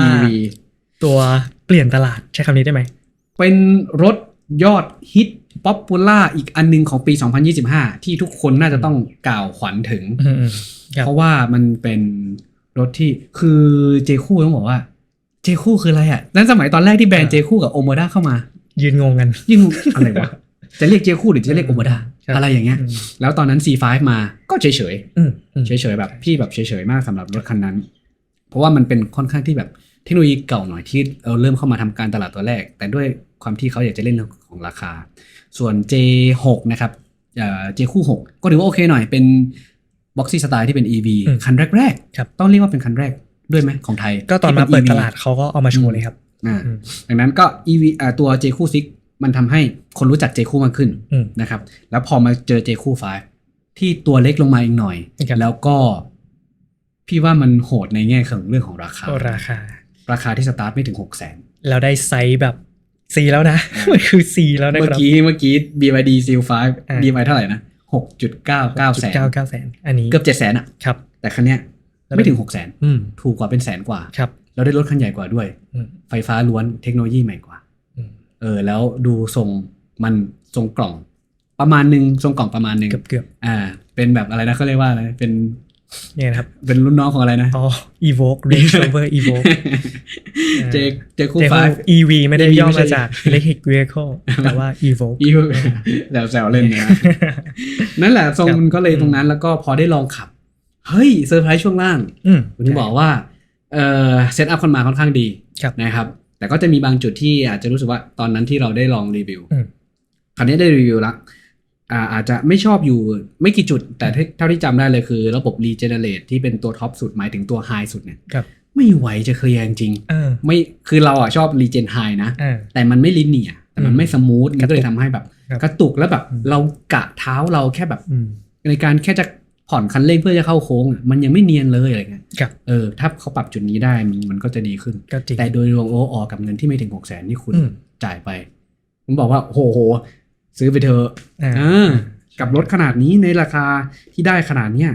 ตัวเปลี่ยนตลาดใช้คำนี้ได้ไหมเป็นรถยอดฮิตป๊อปปูล่าอีกอันนึงของปี 2025ที่ทุกคนน่าจะต้องกล่าวขวัญถึงเพราะว่ามันเป็นรถที่คือเจคู่ต้องบอกว่าเจคู่คืออะไรอ่ะนั้นสมัยตอนแรกที่แบรนด์เจคู่กับโอโมด้าเข้ามายืนงงกันอะไรวะจะเรียกเจคู่หรือจะเรียกโอโมด้าอะไรอย่างเงี้ยแล้วตอนนั้น C5 มาก็เฉยๆแบบพี่แบบเฉยๆมากสำหรับรถคันนั้นเพราะว่ามันเป็นค่อนข้างที่แบบเทคโนโลยีเก่าหน่อยที่เริ่มเข้ามาทำการตลาดตัวแรกแต่ด้วยความที่เขาอยากจะเล่นเรื่องของราคาส่วน J6 นะครับเจคู่6ก็ถือว่าโอเคหน่อยเป็นบ็อกซี่สไตล์ที่เป็น EV คันแรกๆต้องเรียกว่าเป็นคันแรกด้วยไหมของไทยก็ตอนมาเปิดตลาดเขาก็เอามาโชว์เลยครับดังนั้นก็ EV ตัว J คู่6มันทำให้คนรู้จัก J คู่มากขึ้นนะครับแล้วพอมาเจอ J คู่5ที่ตัวเล็กลงมาอีกหน่อยแล้วก็พี่ว่ามันโหดในแง่ของเรื่องของราคาที่สตาร์ทไม่ถึง 600,000 แล้วได้ไซส์แบบ C แล้วนะมันคือ C แล้วนะครับเมื่อกี้ BYD Seal 5 DMI เท่าไหร่นะ 6.99 แสนอันนี้เกือบ 700,000 อ่ะครับแต่คันเนี้ยไม่ถึง 600,000 ถูกกว่าเป็นแสนกว่าครับแล้วได้รถคันใหญ่กว่าด้วยไฟฟ้าล้วนเทคโนโลยีใหม่กว่าแล้วดูทรงมันทรงกล่องประมาณนึงทรงกล่องประมาณนึงเกือบเป็นแบบอะไรนะเขาเรียกว่าอะไรเป็นเนี่ยครับเป็นรุ่นน้องของอะไรนะEvoque Range Rover Evoque เจคู่5 EV ไม่ได้ย่อมาจาก Electric Vehicle แต่ว่า Evoque แซวเล่นนะนั่นแหละทรงมันก็เลยตรงนั้นแล้วก็พอได้ลองขับเฮ้ยเซอร์ไพรส์ช่วงล่างผมจะบอกว่าเซตอัพคนมาค่อนข้างดีนะครับแต่ก็จะมีบางจุดที่อาจจะรู้สึกว่าตอนนั้นที่เราได้ลองรีวิวคราวนี้ได้รีวิวแล้วอาจจะไม่ชอบอยู่ไม่กี่จุดแต่เท่าที่จำได้เลยคือระบบ Regenerate ที่เป็นตัวท็อปสุดหมายถึงตัว High สุดเนี่ยไม่ไหวจะเคลียร์จริงไม่คือเราชอบ Regen High นะแต่มันไม่ลิเนียร์แต่มันไม่สมูทมันก็เลยทำให้แบบกระตุกแล้วแบบเรากะเท้าเราแค่แบบในการแค่จะผ่อนคันเร่งเพื่อจะเข้าโค้งมันยังไม่เนียนเลยอะไรเงี้ยถ้าเขาปรับจุดนี้ได้มันก็จะดีขึ้นแต่โดยรวมโอกับเงินที่ไม่ถึง 600,000 ที่คุณจ่ายไปผมบอกว่าโหซื้อไปเถอะกับรถขนาดนี้ในราคาที่ได้ขนาดเนี้ย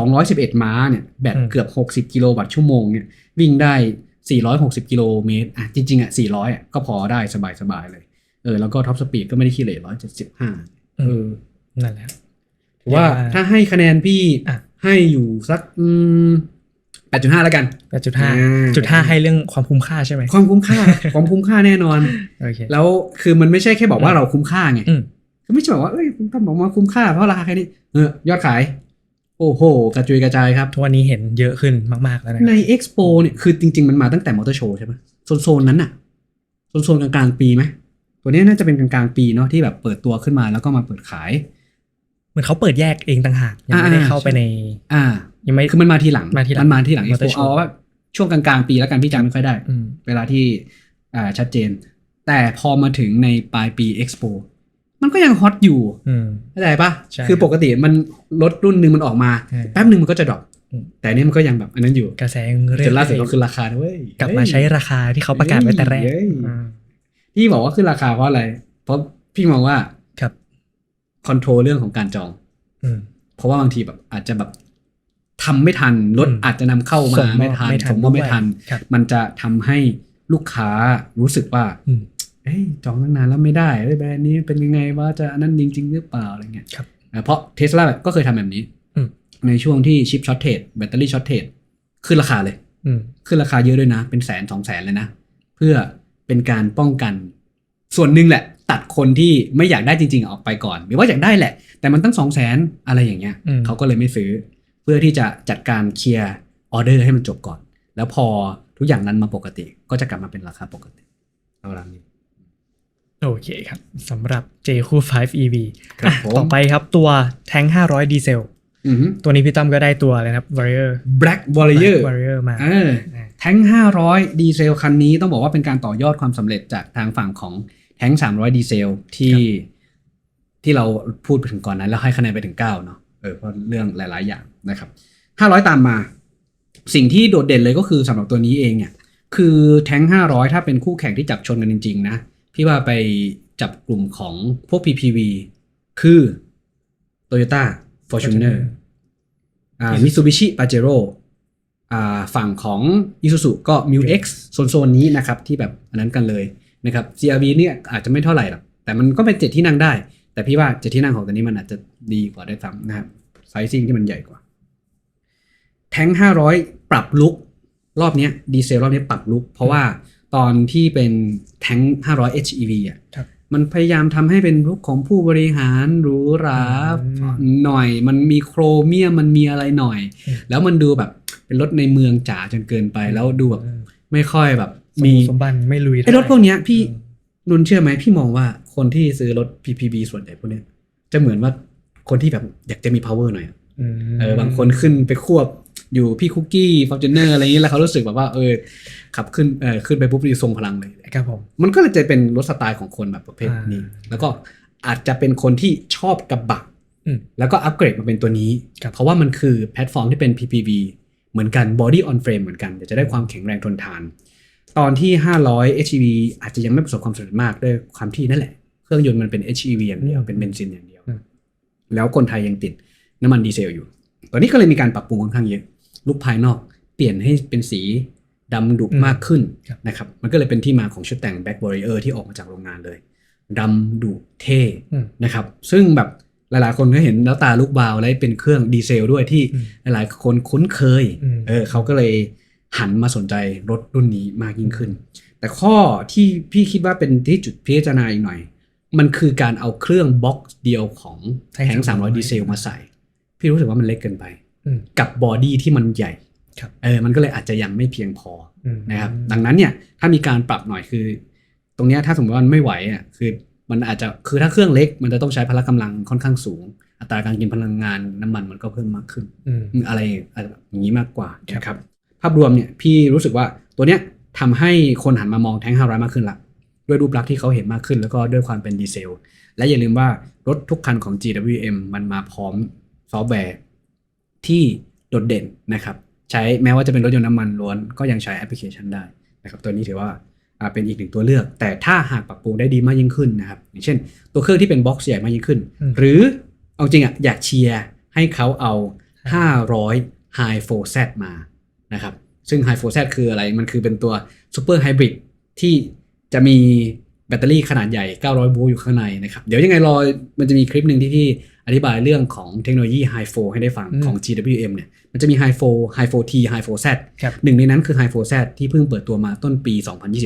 211ม้าเนี่ยแบตเกือบ60กิโลวัตต์ชั่วโมงเนี่ยวิ่งได้460กิโลเมตรจริงๆ400ก็พอได้สบายๆเลยแล้วก็ท็อปสปีดก็ไม่ได้ขี้เหร่175นั่นแหละถือว่าถ้าให้คะแนนพี่ให้อยู่สัก8.5 แล้วกัน 8.5 ให้เรื่องความคุ้มค่าใช่ไหมความคุ้มค่าแน่นอนแล้วคือมันไม่ใช่แค่บอกว่าเราคุ้มค่าไงก็ไม่ใช่บอกว่าคุณต้องบอกว่าคุ้มค่าเพราะราคาแค่นี้ยอดขายโอ้โหกระจุยกระจายครับทุกวันนี้เห็นเยอะขึ้นมากๆแล้วนะใน Expo เนี่ยคือจริงๆมันมาตั้งแต่มอเตอร์โชว์ใช่ไหมโซนนั้นน่ะโซนกลางๆปีไหมตัวนี้น่าจะเป็นกลางๆปีเนาะที่แบบเปิดตัวขึ้นมาแล้วก็มาเปิดขายเหมือนเขาเปิดแยกเองต่างหากยังไม่ได้เข้าไปในยังไม่คือมันมาทีหลังExpo เอาว่าช่วงกลางๆปีแล้วกันพี่จำไม่ค่อยได้เวลาที่ชัดเจนแต่พอมาถึงในปลายปี Expo มันก็ยังฮอตอยู่เข้าใจปะคือปกติมันรถรุ่นนึงมันออกมาแป๊บนึงมันก็จะดรอปแต่นี่มันก็ยังแบบอันนั้นอยู่กระแสเรื่อยจนล่าสุดก็คือราคาด้วยกลับมาใช้ราคาที่เขาประกาศไว้แต่แรก พี่บอกว่าขึ้นราคาเพราะอะไรเพราะพี่มองว่า ครับ คอนโทรลเรื่องของการจอง อืม เพราะว่าบางทีแบบอาจจะแบบทำไม่ทันรถอาจจะนำเข้ามาไม่ทันส่งมอบไม่ทันมันจะทำให้ลูกค้ารู้สึกว่าเอ้ยจองตั้งนานแล้วไม่ได้แบรนด์นี้เป็นยังไงว่าจะอันนั้นจริงๆหรือเปล่าอะไรเงี้ยเพราะ Tesla ก็เคยทำแบบนี้ในช่วงที่ชิปช็อตเทจแบตเตอรี่ช็อตเทจขึ้นราคาเลยขึ้นราคาเยอะด้วยนะเป็น100,000-200,000เลยนะเพื่อเป็นการป้องกันส่วนหนึ่งแหละตัดคนที่ไม่อยากได้จริงๆออกไปก่อนหรือว่าอยากได้แหละแต่มันตั้ง200,000อะไรอย่างเงี้ยเขาก็เลยไม่ซื้อเพื่อที่จะจัดการเคลียร์ออเดอร์ให้มันจบก่อนแล้วพอทุกอย่างนั้นมาปกติก็จะกลับมาเป็นราคาปกติประมาณนี้โอเคครับสำหรับ JCOO 5 EV ครับผมต่อไปครับตัวแทง500ดีเซลตัวนี้พี่ตั้มก็ได้ตัวเลยครับ Warrior Black Warrior มาแทง500ดีเซลคันนี้ต้องบอกว่าเป็นการต่อยอดความสำเร็จจากทางฝั่งของแทง300ดีเซลที่เราพูดไปถึงก่อนนั้นแล้วให้คะแนนไปถึง9เนาะเพราะเรื่องหลายๆอย่างนะครับ500ตามมาสิ่งที่โดดเด่นเลยก็คือสำหรับตัวนี้เองเนี่ยคือแทง500ถ้าเป็นคู่แข่งที่จับชนกันจริงๆนะพี่ว่าไปจับกลุ่มของพวก PPV คือ Toyota Fortuner Mitsubishi Pajero ฝั่งของ Isuzu ก็ MU-X โซนนี้นะครับที่แบบอันนั้นกันเลยนะครับ CR-V เนี่ยอาจจะไม่เท่าไหร่หรอกแต่มันก็เป็น7ที่นั่งได้แต่พี่ว่า7ที่นั่งของตัวนี้มันอาจจะดีกว่าได้ซ้ำนะครับไซซิ่งที่มันใหญ่กว่าแทง500ปรับลุกรอบนี้ดีเซลรอบนี้ปรับลุกเพราะว่าตอนที่เป็นแทง500 HEV อ่ะมันพยายามทำให้เป็นลุกของผู้บริหารหรูหราหน่อยมันมีโครเมียมมันมีอะไรหน่อยแล้วมันดูแบบเป็นรถในเมืองจ๋าจนเกินไปแล้วดูแบบไม่ค่อยแบบมีสมบัติไม่ลุยไอ้รถพวกเนี้ยพี่นุนเชื่อไหมพี่มองว่าคนที่ซื้อรถ PPV ส่วนใหญ่พวกเนี้ยจะเหมือนว่าคนที่แบบอยากจะมี power หน่อยบางคนขึ้นไปควบอยู่พี่คุกกี้ฟอร์จูเนอร์อะไรอย่างนี้แล้วเขารู้สึกแบบว่าขับขึ้นไปปุ๊บมีทรงพลังเลยครับผมมันก็เลยจะเป็นรถสไตล์ของคนแบบประเภทนี้แล้วก็อาจจะเป็นคนที่ชอบกระบะแล้วก็อัปเกรดมาเป็นตัวนี้เพราะว่ามันคือแพลตฟอร์มที่เป็น PPV เหมือนกัน body on frame เหมือนกันจะได้ความแข็งแรงทนทานตอนที่500 HEV อาจจะยังไม่ประสบความสำเร็จมากด้วยความที่นั่นแหละเครื่องยนต์มันเป็น HEV อย่างเดียวเป็นเบนซินอย่างเดียวแล้วคนไทยยังติดน้ำมันดีเซลอยู่ตอนนี้ก็เลยมีการปรับปรุงค่อนข้างเยอะลุคภายนอกเปลี่ยนให้เป็นสีดำดุมากขึ้นนะครับมันก็เลยเป็นที่มาของชุดแต่ง Black Warrior ที่ออกมาจากโรงงานเลยดำดุเท่นะครับซึ่งแบบหลายๆคนก็เห็นแล้วตาลุกวาวและเป็นเครื่องดีเซลด้วยที่หลายๆคนคุ้นเคยเขาก็เลยหันมาสนใจรถรุ่นนี้มากยิ่งขึ้นแต่ข้อที่พี่คิดว่าเป็นที่จุดพิจารณาอีกหน่อยมันคือการเอาเครื่องบ็อกซ์เดียวของแทง300ดีเซลมาใส่พี่รู้สึกว่ามันเล็กเกินไปกับบอดี้ที่มันใหญ่มันก็เลยอาจจะยังไม่เพียงพอนะครับดังนั้นเนี่ยถ้ามีการปรับหน่อยคือตรงนี้ถ้าสมมติว่ามันไม่ไหวคือมันอาจจะคือถ้าเครื่องเล็กมันจะต้องใช้พละกำลังค่อนข้างสูงอัตราการกินพลังงานน้ำมันมันก็เพิ่มมากขึ้นอะไรอย่างนี้มากกว่านะครับภาพรวมเนี่ยพี่รู้สึกว่าตัวเนี้ยทำให้คนหันมามองแทง500มากขึ้นละด้วยรูปลักษณ์ที่เขาเห็นมากขึ้นแล้วก็ด้วยความเป็นดีเซลและอย่าลืมว่ารถทุกคันของ GWM มันมาพร้อมซอฟต์แวร์ที่โดดเด่นนะครับใช้แม้ว่าจะเป็นรถยนต์น้ำมันล้วนก็ยังใช้แอปพลิเคชันได้นะครับตัวนี้ถือว่าเป็นอีกหนึ่งตัวเลือกแต่ถ้าหากปรับปรุงได้ดีมากยิ่งขึ้นนะครับอย่างเช่นตัวเครื่องที่เป็นบ็อกซ์ใหญ่มากยิ่งขึ้นหรือเอาจริงอยากเชียร์ให้เขาเอา500 High 4Z มานะครับซึ่ง High 4Z คืออะไรมันคือเป็นตัว Super Hybrid ที่จะมีแบตเตอรี่ขนาดใหญ่900โวลต์อยู่ข้างในนะครับเดี๋ยวยังไงรอมันจะมีคลิปหนึ่งที่อธิบายเรื่องของเทคโนโลยี High 4ให้ได้ฟังของ GWM เนี่ยมันจะมี High 4 High 4T High 4Z หนึ่งในนั้นคือ High 4Z ที่เพิ่งเปิดตัวมาต้นปี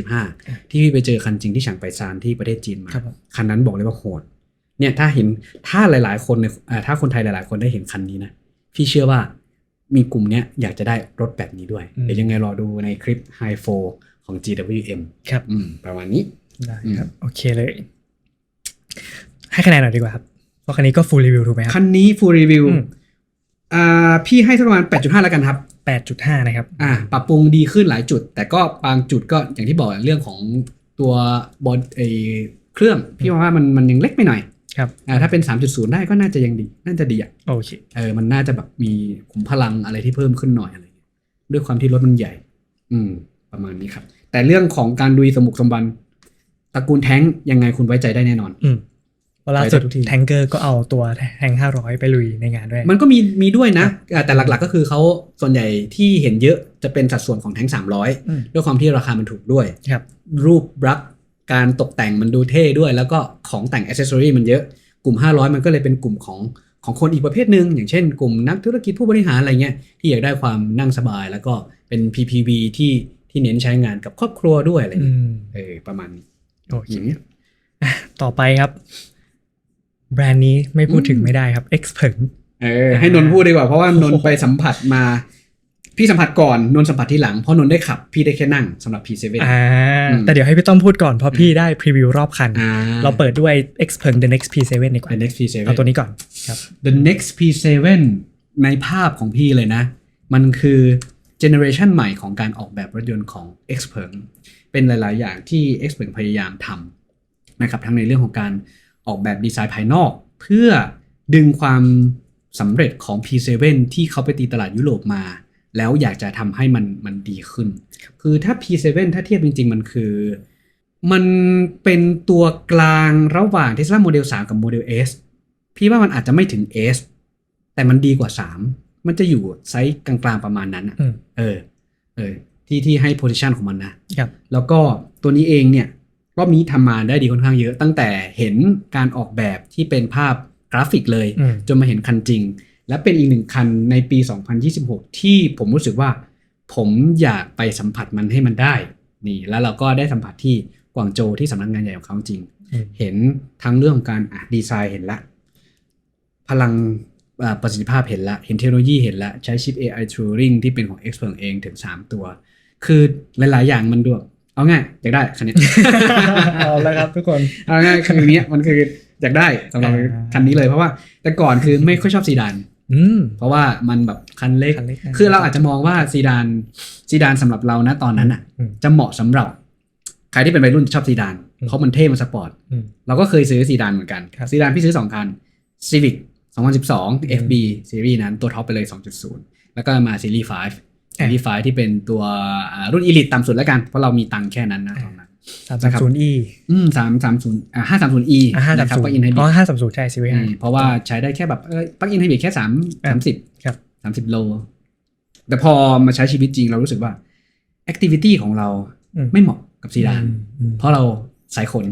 2025 ที่พี่ไปเจอคันจริงที่ฉางไปซานที่ประเทศจีนมาคันนั้นบอกเลยว่าโหดเนี่ยถ้าหลายๆคนถ้าคนไทยหลายๆคนได้เห็นคันนี้นะพี่เชื่อว่ามีกลุ่มเนี้ยอยากจะได้รถแบบนี้ด้วยเดี๋ยวยังไงรอดูในคลิป High 4 ของ GWM ครับประมาณนี้ได้ครับโอเคเลยให้คะแนนหน่อยดีกว่าครับเพราะคันนี้ก็ full review ถูกไหมครับคันนี้ full review พี่ให้ประมาณ 8.5 แล้วกันครับ 8.5 นะครับปรับปรุงดีขึ้นหลายจุดแต่ก็บางจุดก็อย่างที่บอกเรื่องของตัวบอลเครื่องพี่ว่ามันยังเล็กไปหน่อยครับถ้าเป็น 3.0 ได้ก็น่าจะยังดีน่าจะดีโอเคมันน่าจะแบบมีขุมพลังอะไรที่เพิ่มขึ้นหน่อยอะไรด้วยความที่รถมันใหญ่ประมาณนี้ครับแต่เรื่องของการดุยสมบุกสมบัน ตระกูลแท้งยังไงคุณไว้ใจได้แน่นอนล่าสุดแทงเกอร์ก็เอาตัวแทง500ไปลุยในงานด้วยมันก็มีด้วยนะแต่หลักๆก็คือเขาส่วนใหญ่ที่เห็นเยอะจะเป็นสัดส่วนของแทง300ด้วยความที่ราคามันถูกด้วยรูปลักษณ์การตกแต่งมันดูเท่ด้วยแล้วก็ของแต่งแอคเซสซอรี่มันเยอะกลุ่ม500มันก็เลยเป็นกลุ่มของคนอีกประเภทหนึ่งอย่างเช่นกลุ่มนักธุรกิจผู้บริหารอะไรเงี้ยที่อยากได้ความนั่งสบายแล้วก็เป็น PPV ที่เน้นใช้งานกับครอบครัวด้วยอะไรประมาณนี้อย่างนี้ต่อไปครับแบรนด์นี้ไม่พูดถึงไม่ได้ครับ Xpeng ให้นนพูดดีกว่าเพราะว่านนไปสัมผัสมาพี่สัมผัสก่อนนนสัมผัสที่หลังเพราะนนได้ขับพี่ได้แค่นั่งสำหรับ P7 แต่เดี๋ยวให้พี่ต้อมพูดก่อนเพราะพี่ได้พรีวิวรอบคันเราเปิดด้วย Xpeng The Next P7 ดีกว่า The Next P7 เอาตัวนี้ก่อนครับ The Next P7 ในภาพของพี่เลยนะมันคือเจเนอเรชันใหม่ของการออกแบบรถยนต์ของ Xpeng เป็นหลายๆอย่างที่ Xpeng พยายามทำนะครับทั้งในเรื่องของการออกแบบดีไซน์ภายนอกเพื่อดึงความสำเร็จของ P7 ที่เขาไปตีตลาดยุโรปมาแล้วอยากจะทำให้มันดีขึ้นคือถ้า P7 ถ้าเทียบจริงๆมันเป็นตัวกลางระหว่าง Tesla Model 3 กับ Model S พี่ว่ามันอาจจะไม่ถึง S แต่มันดีกว่า3มันจะอยู่ไซส์กลางๆประมาณนั้นที่ให้ position ของมันนะแล้วก็ตัวนี้เองเนี่ยรอบนี้ทำมาได้ดีค่อนข้างเยอะตั้งแต่เห็นการออกแบบที่เป็นภาพกราฟิกเลยจนมาเห็นคันจริงและเป็นอีกหนึ่งคันในปี 2026 ที่ผมรู้สึกว่าผมอยากไปสัมผัสมันให้มันได้นี่แล้วเราก็ได้สัมผัสที่กวางโจวที่สำนักงานใหญ่ของเขาจริงเห็นทั้งเรื่องของการดีไซน์เห็นละพลังประสิทธิภาพเห็นละเห็นเทคโนโลยีเห็นละใช้ชิป AI Turing ที่เป็นของ Xpeng เองถึง3ตัวคือหลายๆอย่างมันดูเอาง่ายอยากได้คันนี้ เอาแล้วครับทุกคนเอาง่ายคันนี้มันคืออยากได้สำหรับคันนี้เลยเพราะว่าแต่ก่อนคือไม่ค่อยชอบซีดานเพราะว่ามันแบบคันเล็กคือเราอาจจะมองว่าซีดานสำหรับเรานะตอนนั้นอ่ะจะเหมาะสำหรับใครที่เป็นวัยรุ่นชอบซีดานเพราะมันเท่มันสปอร์ตเราก็เคยซื้อซีดานเหมือนกันซีดานพี่ซื้อ2คัน Civic 2012 FB ซีรีส์นั้นตัวท็อปไปเลย 2.0 แล้วก็มาซีรีส์5ที่เป็นตัวรุ่น Elite ต่ำสุดแล้วกันเพราะเรามีตังค์แค่นั้นนะตอนนั้น 330e 530e นะครับปลั๊กอินไฮบริด530ใช่ Civic เพราะว่าใช้ได้แค่แบบปลั๊กอินไฮบริดแค่30ครับ30โลแต่พอมาใช้ชีวิตจริงเรารู้สึกว่าแอคทิวิตี้ของเราไม่เหมาะกับซีดานเพราะเราสายขน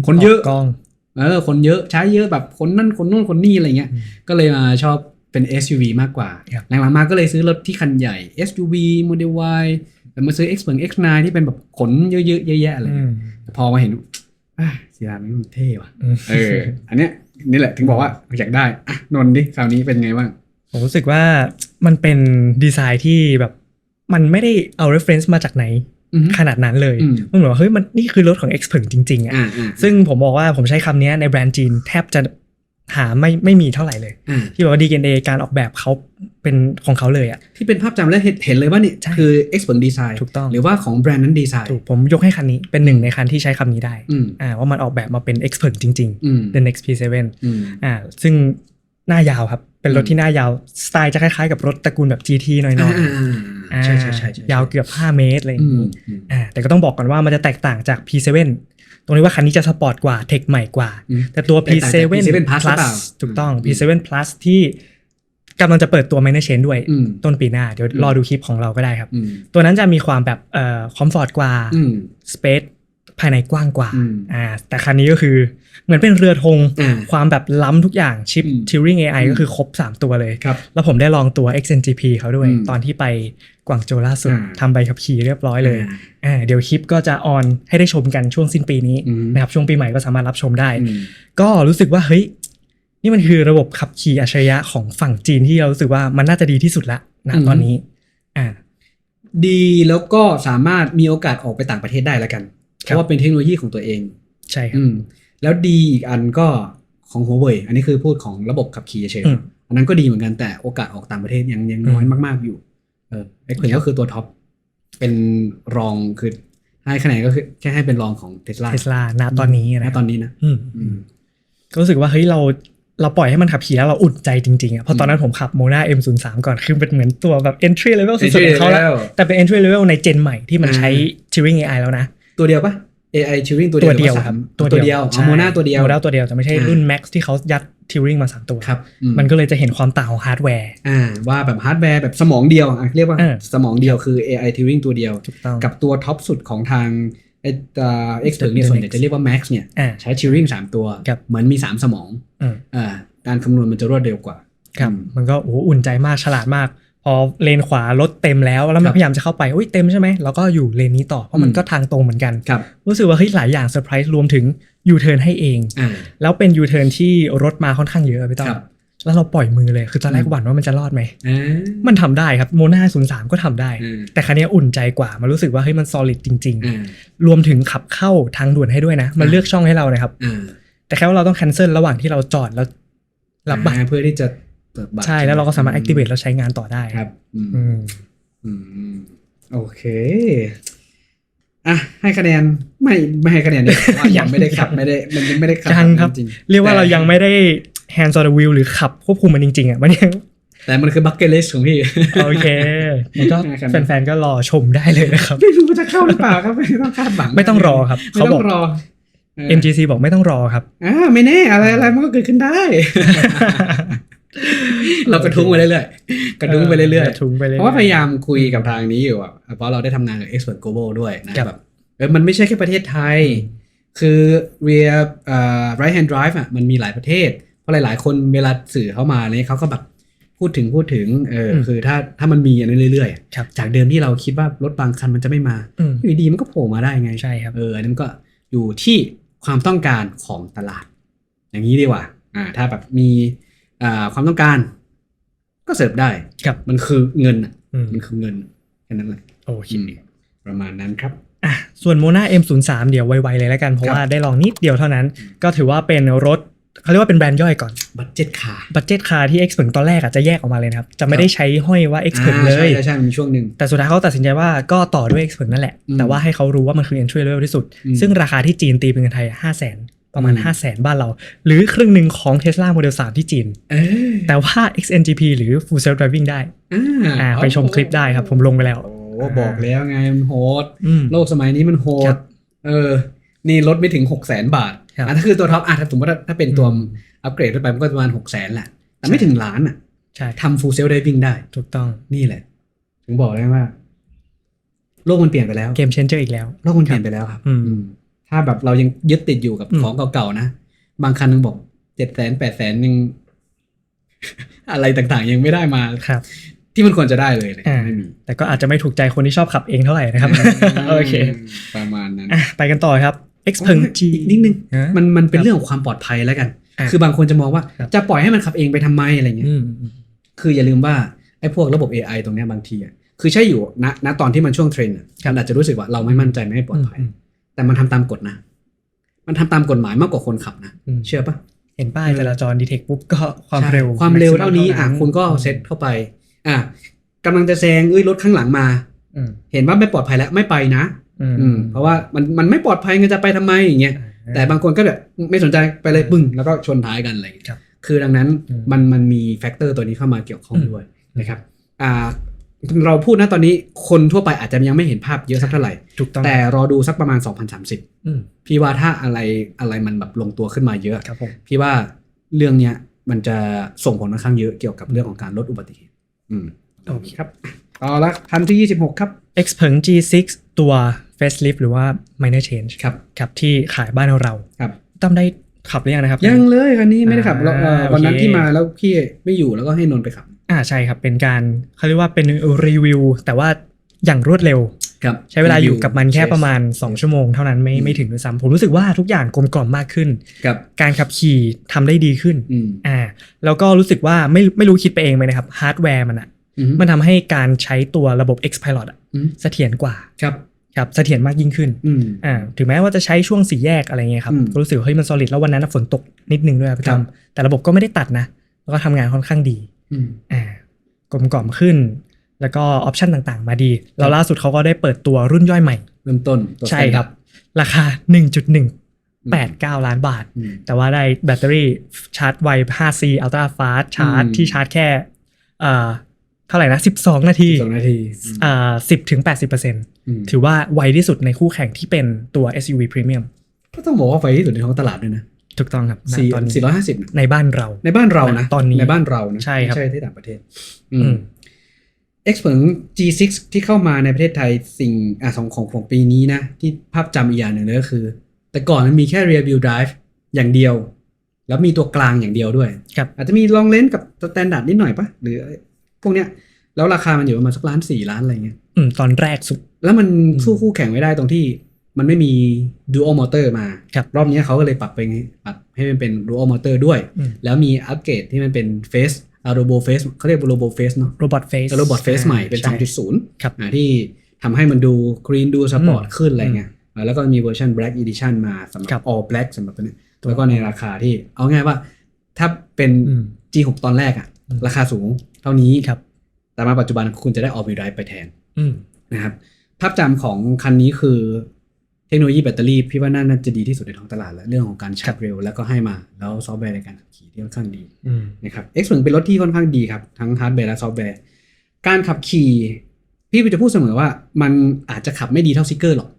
คนเยอะกองคนเยอะใช้เยอะแบบคนนั่นคนนู่นคนนี่อะไรเงี้ยก็เลยมาชอบเป็น SUV มากกว่าหลังๆมาก็เลยซื้อรถที่คันใหญ่ SUV Model Y แต่มาซื้อ Xpeng X9 ที่เป็นแบบขนเยอะๆเยอะๆอะไรแต่พอมาเห็นซีดานมันเท่ว่ะอันเนี้ยนี่แหละถึงบอกว่าอยากได้นนดิคราวนี้เป็นไงบ้างผมรู้สึกว่ามันเป็นดีไซน์ที่แบบมันไม่ได้เอา reference มาจากไหนขนาดนั้นเลยมันเหมือนว่าเฮ้ยมันนี่คือรถของ Xpeng จริงๆซึ่งผมบอกว่าผมใช้คำนี้ในแบรนด์จีนแทบจะหาไม่มีเท่าไหร่เลยที่บอกว่า DNA การออกแบบเขาเป็นของเขาเลยที่เป็นภาพจำและเห็นเลยว่านี่คือ Xpeng Design ถูกต้องหรือว่าของแบรนด์นั้นดีไซน์ผมยกให้คันนี้เป็นหนึ่งในคันที่ใช้คำนี้ได้ว่ามันออกแบบมาเป็น Xpeng จริงๆ The Next P7 ซึ่งหน้ายาวครับเป็นรถที่หน้ายาวสไตล์จะคล้ายๆกับรถตระกูลแบบ GT หน่อยๆใช่ยาวเกือบ5เมตรอะไรอย่างนี้แต่ก็ต้องบอกก่อนว่ามันจะแตกต่างจาก P7 ตรงนี้ว่าคันนี้จะสปอร์ตกว่าเทคใหม่กว่าแต่ตัว P7 Plus ถูกต้อง P7 Plus ที่กำลังจะเปิดตัว Minor Change ด้วยต้นปีหน้าเดี๋ยวรอดูคลิปของเราก็ได้ครับตัวนั้นจะมีความแบบคอมฟอร์ตกว่า Space ภายในกว้างกว่าแต่คันนี้ก็คือเหมือนเป็นเรือธงความแบบล้ำทุกอย่างชิป Turing AI ก็คือครบ3ตัวเลยแล้วผมได้ลองตัว XNGP เขาด้วยตอนที่ไปกวางโจวล่าสุดทำใบขับขี่เรียบร้อยเลยเดี๋ยวคลิปก็จะออนให้ได้ชมกันช่วงสิ้นปีนี้นะครับช่วงปีใหม่ก็สามารถรับชมได้ก็รู้สึกว่าเฮ้ยนี่มันคือระบบขับขี่อัจฉริยะของฝั่งจีนที่เรารู้สึกว่ามันน่าจะดีที่สุดละนะตอนนี้ดีแล้วก็สามารถมีโอกาสออกไปต่างประเทศได้แล้วกันเพราะว่าเป็นเทคโนโลยีของตัวเองใช่ครับแล้วดีอีกอันก็ของ Huawei อันนี้คือพูดของระบบขับขี่เฉยๆอันนั้นก็ดีเหมือนกันแต่โอกาสออกต่างประเทศยังน้อยมากๆอยู่Xpeng ก็คือตัวท็อปเป็นรองคือให้คะแนนก็คือแค่ให้เป็นรองของ Tesla ณตอนนี้นะก็รู้สึกว่าเฮ้ยเราปล่อยให้มันขับขี่แล้วเราอุ่นใจจริงๆเพราะตอนนั้นผมขับ Mona M03 ก่อนคือเป็นเหมือนตัวแบบ entry level สุดๆของเขาแล้วแต่เป็น entry level ในเจนใหม่ที่มันใช้ Turing AI แล้วนะตัวเดียวปะ AI Turing ตัว ตัว เดี เดี ย ยว ว ค ค รั รั บบ ตัวเดียวเอาโมนาตัวเดียว โมนาตัวเดียวแต่ไม่ใช่รุ่น Max ที่เขายัด Turing มา3ตัวครับมันก็เลยจะเห็นความต่างของฮาร์ดแวร์ ว่าแบบฮาร์ดแวร์แบบสมองเดียวเรียกว่าสมองเดียวคือ AI Turing ตัวเดียวกับตัวท็อปสุดของทางExpert เนี่ยส่วนใหญ่จะเรียกว่า Max เนี่ยใช้ Turing 3 ตัวเหมือนมี3สมองการคำนวณมันจะรวดเร็วกว่าครับมันก็อุ่นใจมากฉลาดมากพอเลนขวารถเต็มแล้วมันพยายามจะเข้าไปเต็มใช่ไหมแล้วก็อยู่เลนนี้ต่อเพราะมันก็ทางตรงเหมือนกันรู้สึกว่าเฮ้ยหลายอย่างเซอร์ไพรส์รวมถึงยูเทิร์นให้เองแล้วเป็นยูเทิร์นที่รถมาค่อนข้างเยอะพี่ต้อมแล้วเราปล่อยมือเลยคือตอนแรกหวั่นว่ามันจะรอดไหมมันทำได้ครับโมนา03ก็ทำได้แต่คันนี้อุ่นใจกว่ามันรู้สึกว่าเฮ้ยมัน solid จริงๆรวมถึงขับเข้าทางด่วนให้ด้วยนะมันเลือกช่องให้เรานะครับแต่แค่ว่าเราต้อง cancel ระหว่างที่เราจอดแล้วรับบัตรเพื่อที่จะใช่แล้วเราก็สามารถ activate แล้วใช้งานต่อได้ครับโอเคให้คะแนนไม่ให้คะแนนเดียวว่ายังไม่ได้ขับไม่ได้ขับยังครับเรียกว่าเรายังไม่ได้ hands on the wheel หรือขับควบคุมมันจริงๆมันยังแต่มันคือ bucket list ของพี่โอเคมันก็แฟนๆก็รอชมได้เลยนะครับไม่รู้จะเข้าหรือเปล่าครับไม่ต้องคาดหวังไม่ต้องรอครับเขาบอกรอ MGC บอกไม่ต้องรอครับไม่แน่อะไรมันก็เกิดขึ้นได้เรากระทุ้งไปเรื่อยๆกระทุ้งไปเรื่อยๆเพราะว่าพยายามคุยกับทางนี้อยู่เพราะเราได้ทำงานกับ Expert Global ด้วยนะแบบมันไม่ใช่แค่ประเทศไทยคือ rear right hand drive มันมีหลายประเทศเพราะหลายๆคนเวลาสื่อเข้ามาเนี่ยเขาก็แบบพูดถึงคือถ้ามันมีอย่างนี้เรื่อยๆจากเดิมที่เราคิดว่ารถบางคันมันจะไม่มาอยู่ดีมันก็โผล่มาได้ไงใช่ครับอันนั้นก็อยู่ที่ความต้องการของตลาดอย่างนี้ดีกว่าถ้าแบบมีความต้องการก็เสิร์ฟได้มันคือเงินมันคือเงินแค่นั้นแหละโอเคประมาณนั้นครับส่วน Mona M03 เดี๋ยวไวๆเลยแล้วกันเพราะว่าได้ลองนิดเดียวเท่านั้นก็ถือว่าเป็นรถเขาเรียกว่าเป็นแบรนด์ย่อยก่อนบัดเจ็ตคาร์ที่ Expert ตอนแรกจะแยกออกมาเลยนะครับจะไม่ได้ใช้ห้อยว่า Expert เลยใช่มีช่วงหนึ่งแต่สุดท้ายเขาตัดสินใจว่าก็ต่อด้วย Expert นั่นแหละแต่ว่าให้เขารู้ว่ามันคือ entry level ที่สุดซึ่งราคาที่จีนตีเป็นเงินไทย 500,000 ประมาณ 500,000 บ้านเราหรือครึ่งหนึ่งของ Tesla Model 3 ที่จีนแต่ว่า XNGP หรือ Full Self Driving ได้ไปชมคลิปได้ครับผมลงไปแล้วบอกแล้วไงมันโหดโลกสมัยนี้มันโหดนี่ลดไม่ถึง 600,000 บาทถ้าคือตัวท็อปถ้าสมมติถ้าเป็นตัวอัปเกรดขึ้นไปมันก็ประมาณ 600,000 แหละแต่ไม่ถึงล้านทำ Full Self Driving ได้ถูกต้องนี่แหละถึงบอกได้ว่าโลกมันเปลี่ยนไปแล้วเกมเชนเจอร์อีกแล้วโลกมันเปลี่ยนไปแล้วครับถ้าแบบเรายังยึดติดอยู่กับของเก่าๆนะบางคันนึงบอก 700,000 800,000 ยังอะไรต่างๆยังไม่ได้มาที่มันควรจะได้เลยไม่มีแต่ก็อาจจะไม่ถูกใจคนที่ชอบขับเองเท่าไหร่นะครับโอเคประมาณนั้นไปกันต่อครับ Xpeng-G อีกนิดนึงมันเป็นเรื่องของความปลอดภัยแล้วกันคือบางคนจะมองว่าจะปล่อยให้มันขับเองไปทำไมอะไรเงี้ยคืออย่าลืมว่าไอ้พวกระบบ AI ตรงนี้บางทีคือใช่อยู่ณตอนที่มันช่วงเทรนด์มันอาจจะรู้สึกว่าเราไม่มั่นใจไม่ปลอดภัยแต่มันทำตามกฎนะมันทำตามกฎหมายมากกว่าคนขับนะเชื่อปะเห็นป้ายจราจรดีเทคปุ๊บก็ความเร็วเท่านี้คุณก็เซตเข้าไปกำลังจะแซงรถข้างหลังมาเห็นว่าไม่ปลอดภัยแล้วไม่ไปนะเพราะว่ามันไม่ปลอดภัยจะไปทำไมอย่างเงี้ยแต่บางคนก็แบบไม่สนใจไปเลยปึ้งแล้วก็ชนท้ายกันอะไรอย่างเงี้ยคือดังนั้นมันมีแฟกเตอร์ตัวนี้เข้ามาเกี่ยวข้องด้วยนะครับเราพูดนะตอนนี้คนทั่วไปอาจจะยังไม่เห็นภาพเยอะสักเท่าไหร่แต่รอดูสักประมาณ2030พี่ว่าถ้าอะไรมันแบบลงตัวขึ้นมาเยอะพี่ว่าเรื่องเนี้ยมันจะส่งผลค่อนข้างเยอะเกี่ยวกับเรื่องของการลดอุบัติเหตุโอเคครับเอาละคันที่26ครับ Xpeng G6 ตัว facelift หรือว่า minor change ครับที่ขายบ้านเราต้องได้ขับหรือยังนะครับยังเลยคันนี้ไม่ได้ขับวันนั้นที่มาแล้วพี่ไม่อยู่แล้วก็ให้นนท์ไปขับใช่ครับเป็นการเขาเรียกว่าเป็นรีวิวแต่ว่าอย่างรวดเร็วใช้เวลาอยู่กับมันแค่ประมาณ2ชั่วโมงเท่านั้นไม่ถึงด้วยซ้ำผมรู้สึกว่าทุกอย่างกลมกล่อมมากขึ้นการขับขี่ทำได้ดีขึ้นแล้วก็รู้สึกว่าไม่รู้คิดไปเองไหมนะครับฮาร์ดแวร์มันทำให้การใช้ตัวระบบ Xpilot เสถียรกว่าครับเสถียรมากยิ่งขึ้นถึงแม้ว่าจะใช้ช่วง4แยกอะไรเงี้ยครับก็รู้สึกเฮ้ยมัน solid แล้ววันนั้นฝนตกนิดนึงด้วยพี่จำแต่ระบบก็ไม่ได้ตัดนะแล้วก็ทำงานค่อนข้างดีกลมกล่อมขึ้นแล้วก็ออปชันต่างๆมาดีแล้วล่าสุดเขาก็ได้เปิดตัวรุ่นย่อยใหม่เริ่มต้นใช่ครับราคา 1.189 ล้านบาทแต่ว่าได้แบตเตอรี่ชาร์จไว 5C Ultra Fast ชาร์จที่ชาร์จแค่เท่าไหร่นะ12 นาที10-80% ถือว่าไวที่สุดในคู่แข่งที่เป็นตัว SUV Premium ก็ต้องบอกว่าไวที่สุดในท้องตลาดด้วยนะถูกต้องครับตอนนี้450ในบ้านเรานะตอนนี้ในบ้านเรานะใช่ครับไม่ใช่ที่ต่างประเทศXpeng G6 ที่เข้ามาในประเทศไทยสิ่งของปีนี้นะที่ภาพจำอีกอย่างหนึ่งเลยก็คือแต่ก่อนมันมีแค่ Rear Wheel Drive อย่างเดียวแล้วมีตัวกลางอย่างเดียวด้วยอาจจะมี Long Range กับ Standard นิดหน่อยปะหรือพวกเนี้ยแล้วราคามันอยู่ประมาณสัก1.4 ล้านอะไรเงี้ยตอนแรกสุดแล้วมันสู้คู่แข่งไม่ได้ตรงที่มันไม่มี Dual Motor มารอบนี้เขาก็เลยปรับให้มันเป็น Dual Motor ด้วยแล้วมีอัปเกรดที่มันเป็น Face Robo Face เขาเรียก Robo Face เนาะ Robot Face ใหม่เป็น 2.0 ที่ทำให้มันดูคลีนดูสปอร์ตขึ้นอะไรเงี้ยแล้วก็มีเวอร์ชัน Black Edition มาสำหรับ All Black สำหรับตัวนี้แล้วก็ในราคาที่เอาง่ายว่าถ้าเป็น G6 ตอนแรกอะราคาสูงเท่านี้แต่มาปัจจุบันคุณจะได้ All Wheel Drive ไปแทนนะครับภาพจำของคันนี้คือเทคโนโลยีแบตเตอรี่พี่ว่าน่าจะดีที่สุดในท้องตลาดแล้วเรื่องของการชาร์จเร็วแล้วก็ให้มาแล้วซอฟต์แวร์ในการขับขี่ที่ค่อนข้างดีนะครับ Xpeng เป็นรถที่ค่อนข้างดีครับทั้งฮาร์ดแวร์และซอฟต์แวร์การขับขี่พี่จะพูดเสมอว่ามันอาจจะขับไม่ดีเท่าซิกเกอร์หรอก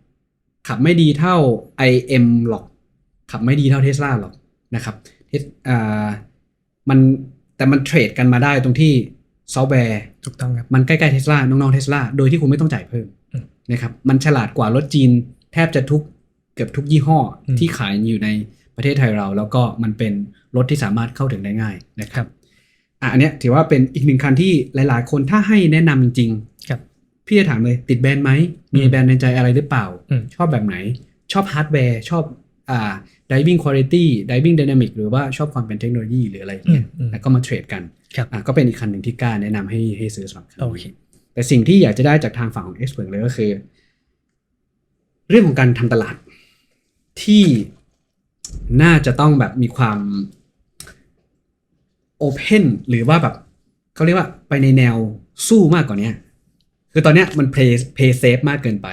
ขับไม่ดีเท่า IM หรอกขับไม่ดีเท่า Tesla หรอกนะครับแต่มันเทรดกันมาได้ตรงที่ซอฟต์แวร์ถูกต้องครับมันใกล้ๆ Tesla น้องๆ Tesla โดยที่คุณไม่ต้องจ่ายเพิ่มนะครับมันฉลาดกว่ารถจีนแทบจะเกือบทุกยี่ห้อที่ขายอยู่ในประเทศไทยเราแล้วก็มันเป็นรถที่สามารถเข้าถึงได้ง่ายนะครับอันเนี้ยถือว่าเป็นอีกหนึ่งคันที่หลายๆคนถ้าให้แนะนำจริงๆพี่จะถามเลยติดแบรนด์ไหมมีแบรนด์ในใจอะไรหรือเปล่าชอบแบบไหนชอบฮาร์ดแวร์ชอบdriving quality driving dynamic หรือว่าชอบความเป็นเทคโนโลยีหรืออะไรอย่างเงี้ยแล้วก็มาเทรดกันก็เป็นอีกคันหนึ่งที่กล้าแนะนำให้ซื้อสำหรับคันนี้แต่สิ่งที่อยากจะได้จากทางฝั่งของ Xpeng เลยก็คือเรื่องของการทำตลาดที่น่าจะต้องแบบมีความโอเพนหรือว่าแบบเขาเรียกว่าไปในแนวสู้มากกว่านี้คือตอนเนี้ยมันเพย์เซฟมากเกินไป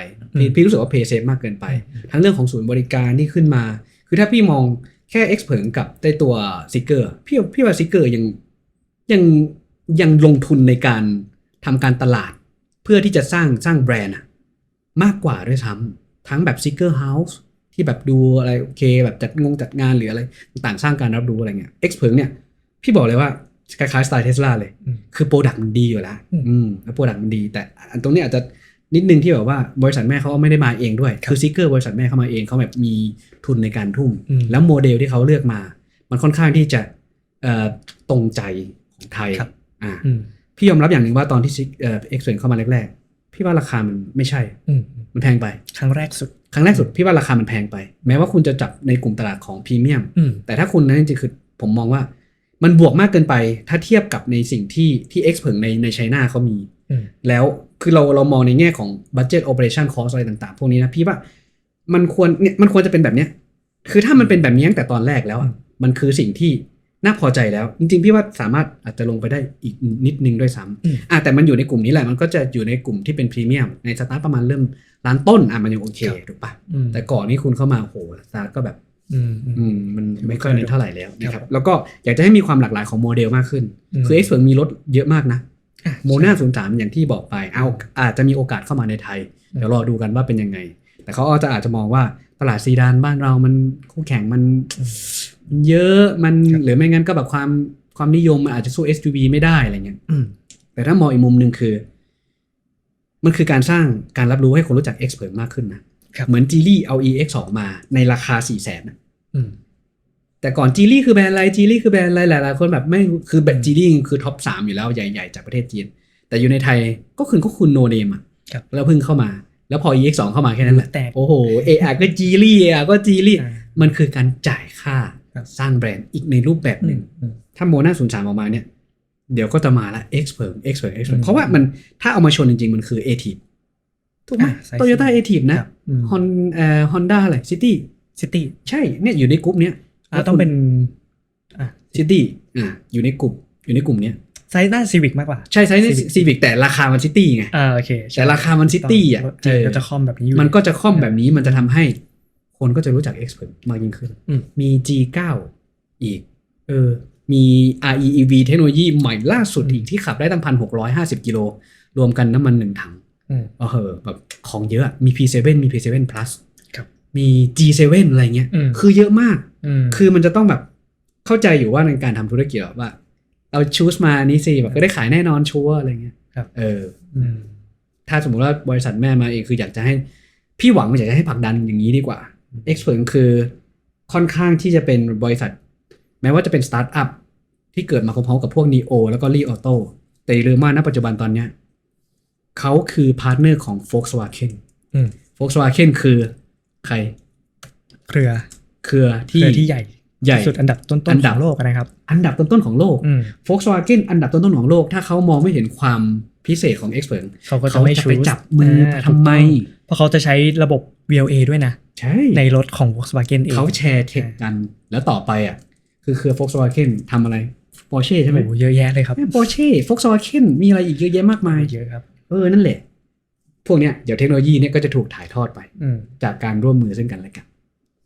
พี่รู้สึกว่าเพย์เซฟมากเกินไปทั้งเรื่องของศูนย์บริการที่ขึ้นมาคือถ้าพี่มองแค่ Xpeng กับได้ตัวซิกเกอร์พี่ว่าซิกเกอร์ยังลงทุนในการทำการตลาดเพื่อที่จะสร้างแบรนด์มากกว่าด้วยซ้ำทั้งแบบ Seeker House ที่แบบดูอะไรโอเคแบบจัดงานหรืออะไรต่างสร้างการรับรู้อะไรเงี้ย Xpeng เนี่ยพี่บอกเลยว่าคล้ายๆสไตล์ Tesla เลยคือโปรดักต์มันดีอยู่แล้วแล้วโปรดักต์มันดีแต่อันตรงนี้อาจจะนิดนึงที่แบบว่าบริษัทแม่เขาไม่ได้มาเองด้วยคือ Seeker บริษัทแม่เขามาเองเขาแบบมีทุนในการทุ่มแล้วโมเดลที่เขาเลือกมามันค่อนข้างที่จะตรงใจของไทยพี่ยอมรับอย่างหนึ่งว่าตอนที่Xpeng เข้ามาแรกๆพี่ว่าราคามันไม่ใช่มันแพงไปครั้งแรกสุดพี่ว่าราคามันแพงไปแม้ว่าคุณจะจับในกลุ่มตลาดของพรีเมียมแต่ถ้าคุณนั้นจริงๆคือผมมองว่ามันบวกมากเกินไปถ้าเทียบกับในสิ่งที่ Xpeng ในไชน่าเขามีแล้วคือเรามองในแง่ของ budget operation cost อะไรต่างๆพวกนี้นะพี่ว่ามันควรจะเป็นแบบเนี้ยคือถ้ามันเป็นแบบนี้ตั้งแต่ตอนแรกแล้วมันคือสิ่งที่น่าพอใจแล้วจริงๆพี่ว่าสามารถอาจจะลงไปได้อีกนิดนึงด้วยซ้ำแต่มันอยู่ในกลุ่มนี้แหละมันก็จะอยู่ในกลุ่มที่เป็นพรีเมียมในสตาร์ทประมาณเริ่มล้านต้นมันยังโอเคถูกปะแต่ก่อนนี้คุณเข้ามาโหสตาร์ทก็แบบมันไม่ค่อยเน้นเท่าไหร่แล้วนะครับแล้วก็อยากจะให้มีความหลากหลายของโมเดลมากขึ้นคือ Xpeng มีรถเยอะมากนะโมนา03อย่างที่บอกไปอาจจะมีโอกาสเข้ามาในไทยเดี๋ยวรอดูกันว่าเป็นยังไงแต่เขาอาจจะมองว่าตลาดซีดานบ้านเรามันคู่แข่งมันเยอะมันหรือไม่งั้นก็แบบความนิยมมันอาจจะสู้ SUV ไม่ได้อะไรเงี้ยแต่ถ้ามองอีกมุมนึงคือมันคือการสร้างการรับรู้ให้คนรู้จัก Xpeng มากขึ้นนะเหมือน Geely เอา EX2 มาในราคา 400,000 นะแต่ก่อน Geely คือแบรนด์อะไร Geely คือแบรนด์อะไรหลายๆคนแบบไม่คือแบบ Geely คือท็อป3อยู่แล้วใหญ่ๆจากประเทศจีนแต่อยู่ในไทยก็คุณโนเนมแล้วเพิ่งเข้ามาแล้วพอ EX2 เข้ามาแค่นั้นแหละโอ้โหก็ Geely ก็ Geely มันคือการจ่ายค่าสร้างแบรนด์อีกในรูปแบบหนึ่งถ้าโมนา03ออกมาเนี่ยเดี๋ยวก็จะมาละ Xpeng เพราะว่ามันถ้าเอามาชนจริงๆมันคือ A-Type ถูกไหม Toyota A-Type นะHonda อะไร City ใช่เนี่ยอยู่ในกลุ่มเนี้ยต้องเป็น City อยู่ในกลุ่มเนี้ยไซส์น่า Civic มากกว่าใช่ไซส์ Civic แต่ราคามัน City ไงโอเคแต่ราคามัน City ก็จะคอมแบบนี้มันก็จะคอมแบบนี้มันจะทำให้คนก็จะรู้จัก Xpeng มากยิ่งขึ้นมี G9 อีกมี REEV เทคโนโลยีใหม่ล่าสุดอีกที่ขับได้ตั้ง 1,650 กิโลรวมกันน้ำมัน1ถัง แบบของเยอะมี P7 มี P7 Plus มี G7 อะไรเงี้ย คือเยอะมาก คือมันจะต้องแบบเข้าใจอยู่ว่าในการทำธุรกิจว่าเราชูสมานี้สิแบบก็ได้ขายแน่นอนชัวร์อะไรเงี้ยถ้าสมมุติว่าบริษัทแม่มาเองคืออยากจะให้พี่หวังว่าอยากจะให้ผลักดันอย่างนี้ดีกว่า Expert คือค่อนข้างที่จะเป็นบริษัทแม้ว่าจะเป็นสตาร์ทอัพที่เกิดมาพร้อมๆกับพวก Neo แล้วก็ Li Auto แต่อย่าลืมว่าณปัจจุบันตอนเนี้ยเขาคือพาร์ทเนอร์ของ Volkswagen Volkswagen คือใครเครือที่ใหญ่สุดอันดับต้นๆของโลกนะครับอันดับต้นๆของโลก Volkswagen อันดับต้นๆของโลกถ้าเขามองไม่เห็นความพิเศษของ Expert เขาก็จะไม่ไปจับมือทำไมเพราะเขาจะใช้ระบบ VLA ด้วยนะในรถของ Volkswagen เองเขาแชร์เทคกันแล้วต่อไปอ่ะคือเครือ Volkswagen ทำอะไร Porsche ใช่ไหมโอ้เยอะแยะเลยครับ Porsche Volkswagen มีอะไรอีกเยอะแยะมากมายเยอะครับนั่นแหละพวกเนี้ยเดี๋ยวเทคโนโลยีเนี่ยก็จะถูกถ่ายทอดไปจากการร่วมมือซึ่งกันและกัน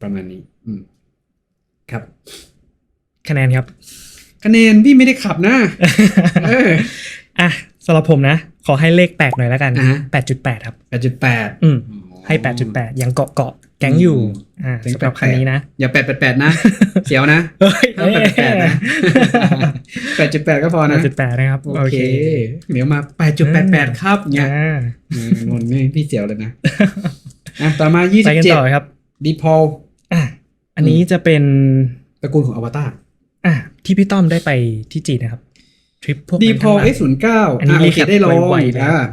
ประมาณนี้ครับคะแนนครับคะแนนพี่ไม่ได้ขับนะสำหรับผมนะขอให้เลขแปลกหน่อยแล้วกัน 8.8 ครับ 8.8 ให้ 8.8 ยังเกาะแก๊งอยู่สำหรับคันนี้นะอย่า888นะเสียวนะ888นะ 8.8 ก็พอนะ 8.8 นะครับโอเคเดี๋ยวมา 8.88 ครับเนี่ยงนนี่พี่เสียวเลยนะต่อมา27ไปกันต่อครับดีพอลอันนี้จะเป็นตระกูลของอวตารที่พี่ต้อมได้ไปที่จีนนะครับทริปพวกดีพอล S09 อันนี้โอเคได้ลอง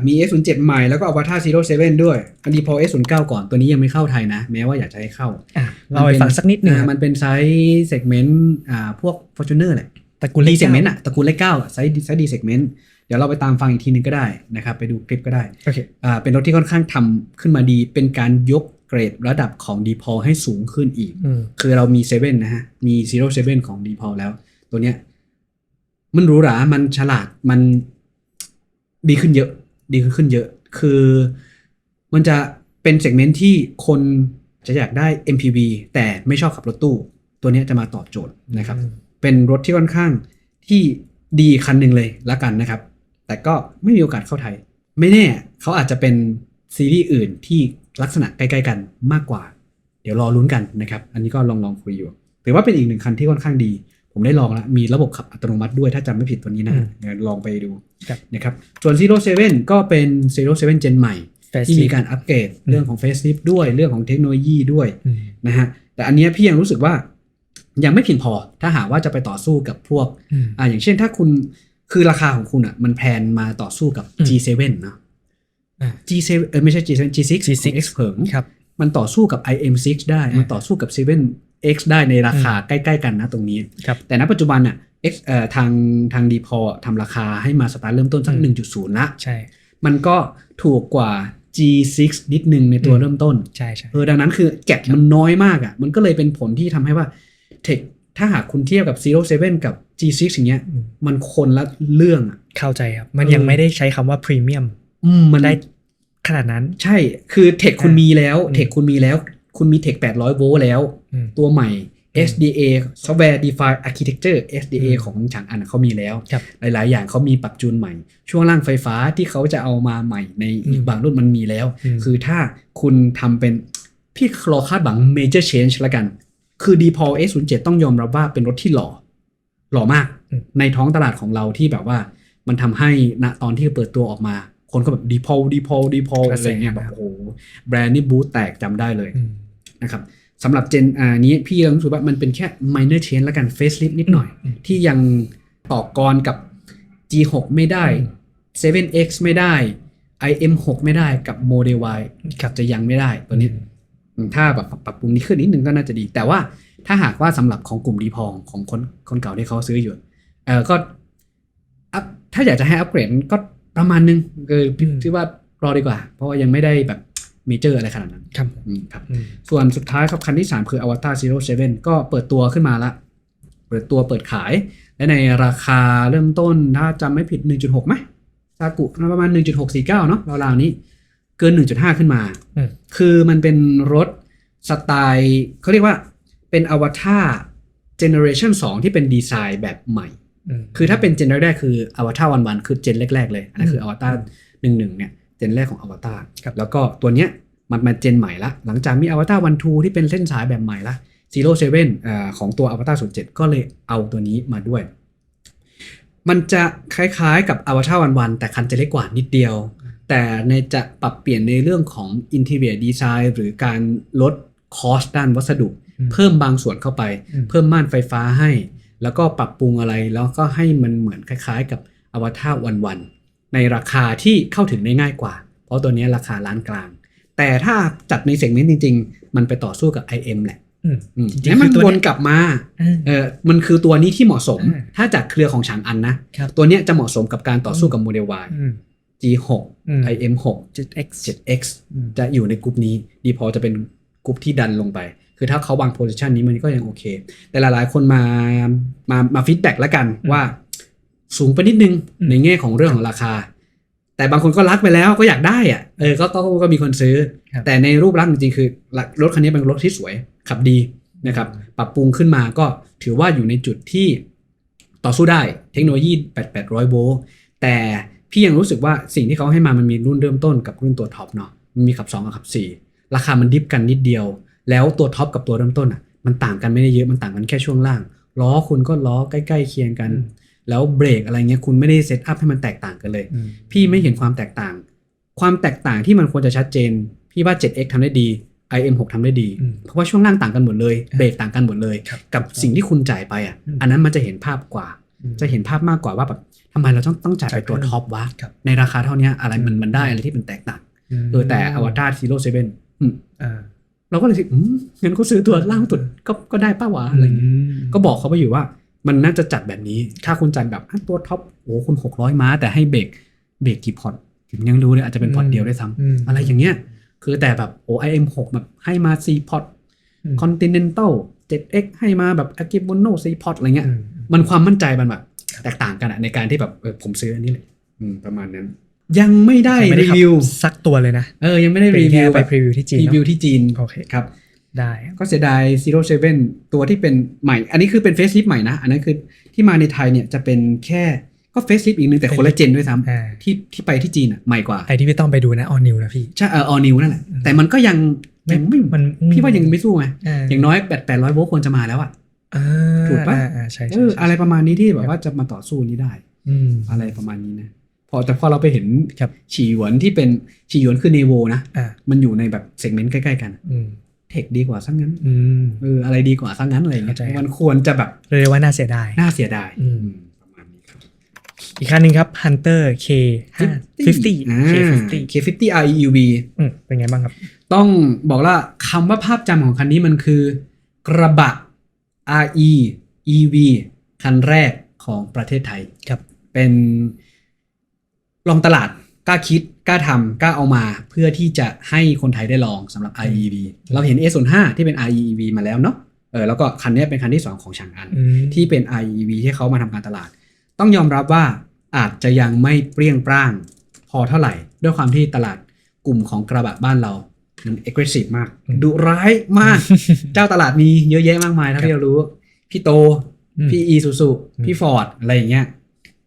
มี S07 ใหม่แล้วก็ Avatar 07 ด้วยอันดีพอล S09 ก่อนตัวนี้ยังไม่เข้าไทยนะแม้ว่าอยากจะให้เข้าเราไปฟังสักนิดนึงมันเป็นไซส์เซกเมนต์พวก Fortuner แหละตระกูลดีเซกเมนต์ตระกูลเลข9ไซส์ดีเซกเมนต์เดี๋ยวเราไปตามฟังอีกทีนึงก็ได้นะครับไปดูคลิปก็ได้เป็นรถที่ค่อนข้างทำขึ้นมาดีเป็นการยกเกรดระดับของ D-Pol ให้สูงขึ้นอีกคือเรามี7นะฮะมี07ของ D-Pol แล้วตัวเนี้ยมันหรูหรามันฉลาดมันดีขึ้นเยอะคือมันจะเป็นเซกเมนต์ที่คนจะอยากได้ MPV แต่ไม่ชอบขับรถตู้ตัวนี้จะมาตอบโจทย์นะครับเป็นรถที่ค่อนข้างที่ดีคันหนึ่งเลยละกันนะครับแต่ก็ไม่มีโอกาสเข้าไทยไม่แน่เขาอาจจะเป็นซีรีส์อื่นที่ลักษณะใกล้ๆกันมากกว่าเดี๋ยวรอลุ้นกันนะครับอันนี้ก็ลองคุยอยู่ถือว่าเป็นอีกหนึ่งคันที่ค่อนข้างดีผมได้ลองแล้วมีระบบขับอัตโนมัติด้วยถ้าจำไม่ผิดตัวนี้นะลองไปดูนะครับส่วน07ก็เป็น07 Gen ใหม่ที่มีการอัปเกรดเรื่องของ Facelift ด้วยเรื่องของเทคโนโลยีด้วยนะฮะแต่อันนี้พี่ยังรู้สึกว่ายังไม่เพียงพอถ้าหากว่าจะไปต่อสู้กับพวกอย่างเช่นถ้าคุณคือราคาของคุณอ่ะมันแพนมาต่อสู้กับ G7 เนาะG7 ไม่ใช่ G6 X เผิงมันต่อสู้กับ IM6 ได้มันต่อสู้กับ 7X ได้ในราคาใกล้ๆกันนะตรงนี้แต่ณปัจจุบันอ่ะทาง D-Pol ทำราคาให้มาสตาร์ทเริ่มต้นสัก 1.0 ละใช่มันก็ถูกกว่า G6 นิดนึงในตัวเริ่มต้นใช่ดังนั้นคือแก็ปมันน้อยมากอ่ะมันก็เลยเป็นผลที่ทำให้ว่าเทคถ้าหากคุณเทียบกับ07กับ G6 อย่างเงี้ยมันคนละเรื่องอ่ะเข้าใจครับมันยังไม่ได้ใช้คำว่าพรีเมียมมันได้ขนาดนั้นใช่คือเทคคุณมีแล้วคุณมีเทค800โวลต์แล้วตัวใหม่ SDA Software Defined Architecture SDA ของฉางอันเขามีแล้วหลายๆอย่างเขามีปรับจูนใหม่ช่วงล่างไฟฟ้าที่เขาจะเอามาใหม่ในบางรุ่นมันมีแล้วคือถ้าคุณทำเป็นพี่รอคาดหวัง Major Change ละกันคือ D-Pol S07 ต้องยอมรับว่าเป็นรถที่หล่อมากในท้องตลาดของเราที่แบบว่ามันทำให้ณตอนที่เปิดตัวออกมาคนก็แบบ D-Pol อะไรเงี้ยแบบโอ้โหแบรนด์นี่บูทแตกจำได้เลยนะครับสำหรับเจนนี้พี่รู้สึกว่ามันเป็นแค่ minor change แล้วกัน facelift นิดหน่อยที่ยังต่อกรกับ G6 ไม่ได้ 7X ไม่ได้ IM6 ไม่ได้กับ Model Y จะยังไม่ได้ตัวนี้ถ้าแบบปรับปรุงนี้ขึ้นนิดนึงก็น่าจะดีแต่ว่าถ้าหากว่าสำหรับของกลุ่ม D-Pol ของคนเก่าที่เขาซื้ออยู่ก็ถ้าอยากจะให้อัปเกรดก็ประมาณนึงพี่ว่ารอดีกว่าเพราะว่ายังไม่ได้แบบเมเจอร์อะไรขนาดนั้นครับส่วนสุดท้ายครับคันที่3คือ Avatar 07ก็เปิดตัวขึ้นมาละเปิดขายและในราคาเริ่มต้นถ้าจำไม่ผิด 1.6 ไหมซากุประมาณ 1.649 เนาะราวๆนี้เกิน 1.5 ขึ้นมาคือมันเป็นรถสไตล์เขาเรียกว่าเป็น Avatar Generation 2 ที่เป็นดีไซน์แบบใหม่คือถ้าเป็นเจนแรกคือ Avatar 1.1คือเจนแรกๆเลยอันนั้นคือ Avatar 1.1 เนี่ย เจนแรกของอวตารแล้วก็ตัวเนี้ยมันมาเจนใหม่ละหลังจากมีอวตารวันทูที่เป็นเส้นสายแบบใหม่ละ07ของตัวอวตาร07ก็เลยเอาตัวนี้มาด้วยมันจะคล้ายๆกับอวตารวันแต่คันจะเล็กกว่านิดเดียวแต่ในจะปรับเปลี่ยนในเรื่องของ Interior Design หรือการลดคอสด้านวัสดุเพิ่มบางส่วนเข้าไปเพิ่มม่านไฟฟ้าให้แล้วก็ปรับปรุงอะไรแล้วก็ให้มันเหมือนคล้ายๆกับอวตารวันในราคาที่เข้าถึงได้ง่ายกว่าเพราะตัวนี้ราคาล้านกลางแต่ถ้าจัดในเซกเมนต์จริงๆมันไปต่อสู้กับ IM แหละแล้วมันวนกลับมามันคือตัวนี้ที่เหมาะสมถ้าจากเครือของฉางอันนะตัวนี้จะเหมาะสมกับการต่อสู้กับโมเดล Y G6 IM6 7X จะอยู่ในกลุ่มนี้ดีพอจะเป็นกลุ่มที่ดันลงไปคือถ้าเขาวางโพซิชันนี้มันก็ยังโอเคแต่หลายๆคนมาฟีดแบ็กแล้วกันว่าสูงไปนิดนึงในแง่ของเรื่องของราคาแต่บางคนก็รักไปแล้วก็อยากได้อ่ะก็มีคนซื้อแต่ในรูปลักษณ์จริงๆคือรถคันนี้เป็นรถที่สวยขับดีนะครับปรับปรุงขึ้นมาก็ถือว่าอยู่ในจุดที่ต่อสู้ได้เทคโนโลยี800 โวลต์แต่พี่ยังรู้สึกว่าสิ่งที่เขาให้มามันมีรุ่นเริ่มต้นกับรุ่นตัวท็อปเนาะมันมีขับ2กับขับ4ราคามันดิฟกันนิดเดียวแล้วตัวท็อปกับตัวเริ่มต้นอ่ะมันต่างกันไม่ได้เยอะมันต่างกันแค่ช่วงล่างล้อคุณก็ล้อใกล้ๆเคียงกันแล้วเบรกอะไรเงี้ยคุณไม่ได้เซตอัพให้มันแตกต่างกันเลยพี่ไม่เห็นความแตกต่างที่มันควรจะชัดเจนพี่ว่า 7X ทำได้ดี IM6 ทำได้ดีเพราะว่าช่วงล่างต่างกันหมดเลยเบรกต่างกันหมดเลยกับสิ่งที่คุณจ่ายไปอ่ะอันนั้นมันจะเห็นภาพกว่าจะเห็นภาพมากกว่าว่าแบบทำไมเราต้องจ่ายไปตัวท็อปวะในราคาเท่านี้อะไรมันได้อะไรที่มันแตกต่างแต่อวตาร07เราก็เลยงั้นก็ซื้อตัวล่างสุดก็ได้ป้าวะอะไรอย่างงี้ก็บอกเขาไปอยู่ว่ามันน่าจะจัดแบบนี้ถ้าคุณจ่ายแบบตัวท็อปโอ้คุณ600 ม้าแต่ให้เบรกกี่พอร์ตผมยังรู้เลยอาจจะเป็นพอร์ตเดียวได้ซ้ำอะไรอย่างเงี้ยคือแต่แบบIM6 แบบให้มา4พอร์ต Continental 7X ให้มาแบบ Akebono 4พอร์ตอะไรเงี้ยมันความมั่นใจมันแบบแตกต่างกันในการที่แบบผมซื้ออันนี้เลยประมาณนั้นยังไม่ได้รีวิวสักตัวเลยนะยังไม่ได้รีวิวไปพรีวิวที่จีนโอเคครับได้ก็เสียดาย07ตัวที่เป็นใหม่อันนี้คือเป็นเฟซลิฟต์ใหม่นะอันนั้นคือที่มาในไทยเนี่ยจะเป็นแค่ก็เฟซลิฟต์อีกนึงแต่คนละเจนด้วยซ้ำที่ไปที่จีนใหม่กว่าไอที่ไม่ต้องไปดูนะออนิวนะพี่ใช่ออนิวนั่นแหละแต่มันก็ยังไม่พี่ว่ายังไม่สู้ไงอย่างน้อย800 โวลต์ควรจะมาแล้วถูกปะใช่อะไรประมาณนี้ที่แบบว่าจะมาต่อสู้นี้ได้อะไรประมาณนี้นะแต่พอเราไปเห็นฉีหยวนที่เป็นฉีหยวนคือเนโวนะมันอยู่ในแบบเซกเมนต์ใกล้ๆกันเทคดีกว่าซะงั้นอะไรดีกว่าซะงั้นอะไรอย่างเงี้ยมันควรจะแบบเรียกว่าน่าเสียดายประมาณนี้ครับอีกคันนึงครับ Hunter K50 REUV เป็นไงบ้างครับต้องบอกว่าคำว่าภาพจำของคันนี้มันคือกระบะ REEV คันแรกของประเทศไทยครับเป็นลองตลาดกล้าคิดกล้าทำกล้าเอามาเพื่อที่จะให้คนไทยได้ลองสำหรับ REEV เราเห็น A05 ที่เป็น REEV มาแล้วเนาะแล้วก็คันนี้เป็นคันที่2ของฉางอันที่เป็น REEV ที่เขามาทำการตลาดต้องยอมรับว่าอาจจะยังไม่เปรี้ยงปร้างพอเท่าไหร่ด้วยความที่ตลาดกลุ่มของกระบะบ้านเรามัน aggressive มากดุร้ายมาก เจ้าตลาดมีเยอะแยะมากมายถ้าเรารู้พี่โตพี่อีซูซูพี่ฟอร์ดอะไรอย่างเงี้ย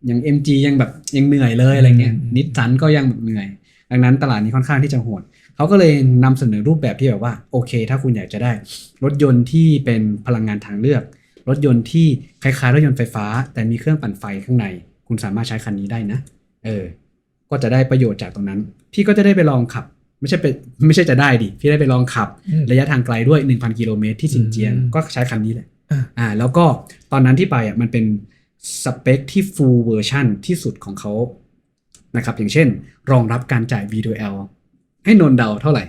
อย่าง MG ยังแบบยังเหนื่อยเลยอะไรเงี้ยนิสสันก็ยังแบบเหนื่อยดังนั้นตลาดนี้ค่อนข้างที่จะโหดเขาก็เลยนำเสนอรูปแบบที่แบบว่าโอเคถ้าคุณอยากจะได้รถยนต์ที่เป็นพลังงานทางเลือกรถยนต์ที่คล้ายๆรถยนต์ไฟฟ้าแต่มีเครื่องปั่นไฟข้างในคุณสามารถใช้คันนี้ได้นะก็จะได้ประโยชน์จากตรงนั้นพี่ก็จะได้ไปลองขับไม่ใช่จะได้ดิพี่ได้ไปลองขับระยะทางไกลด้วย 1,000 กิโลเมตรที่ซินเจียงก็ใช้คันนี้แหละแล้วก็ตอนนั้นที่ไปมันเป็นสเปคที่ full version ที่สุดของเขานะครับอย่างเช่นรองรับการจ่าย V2L ให้นนเดาเท่าไหร่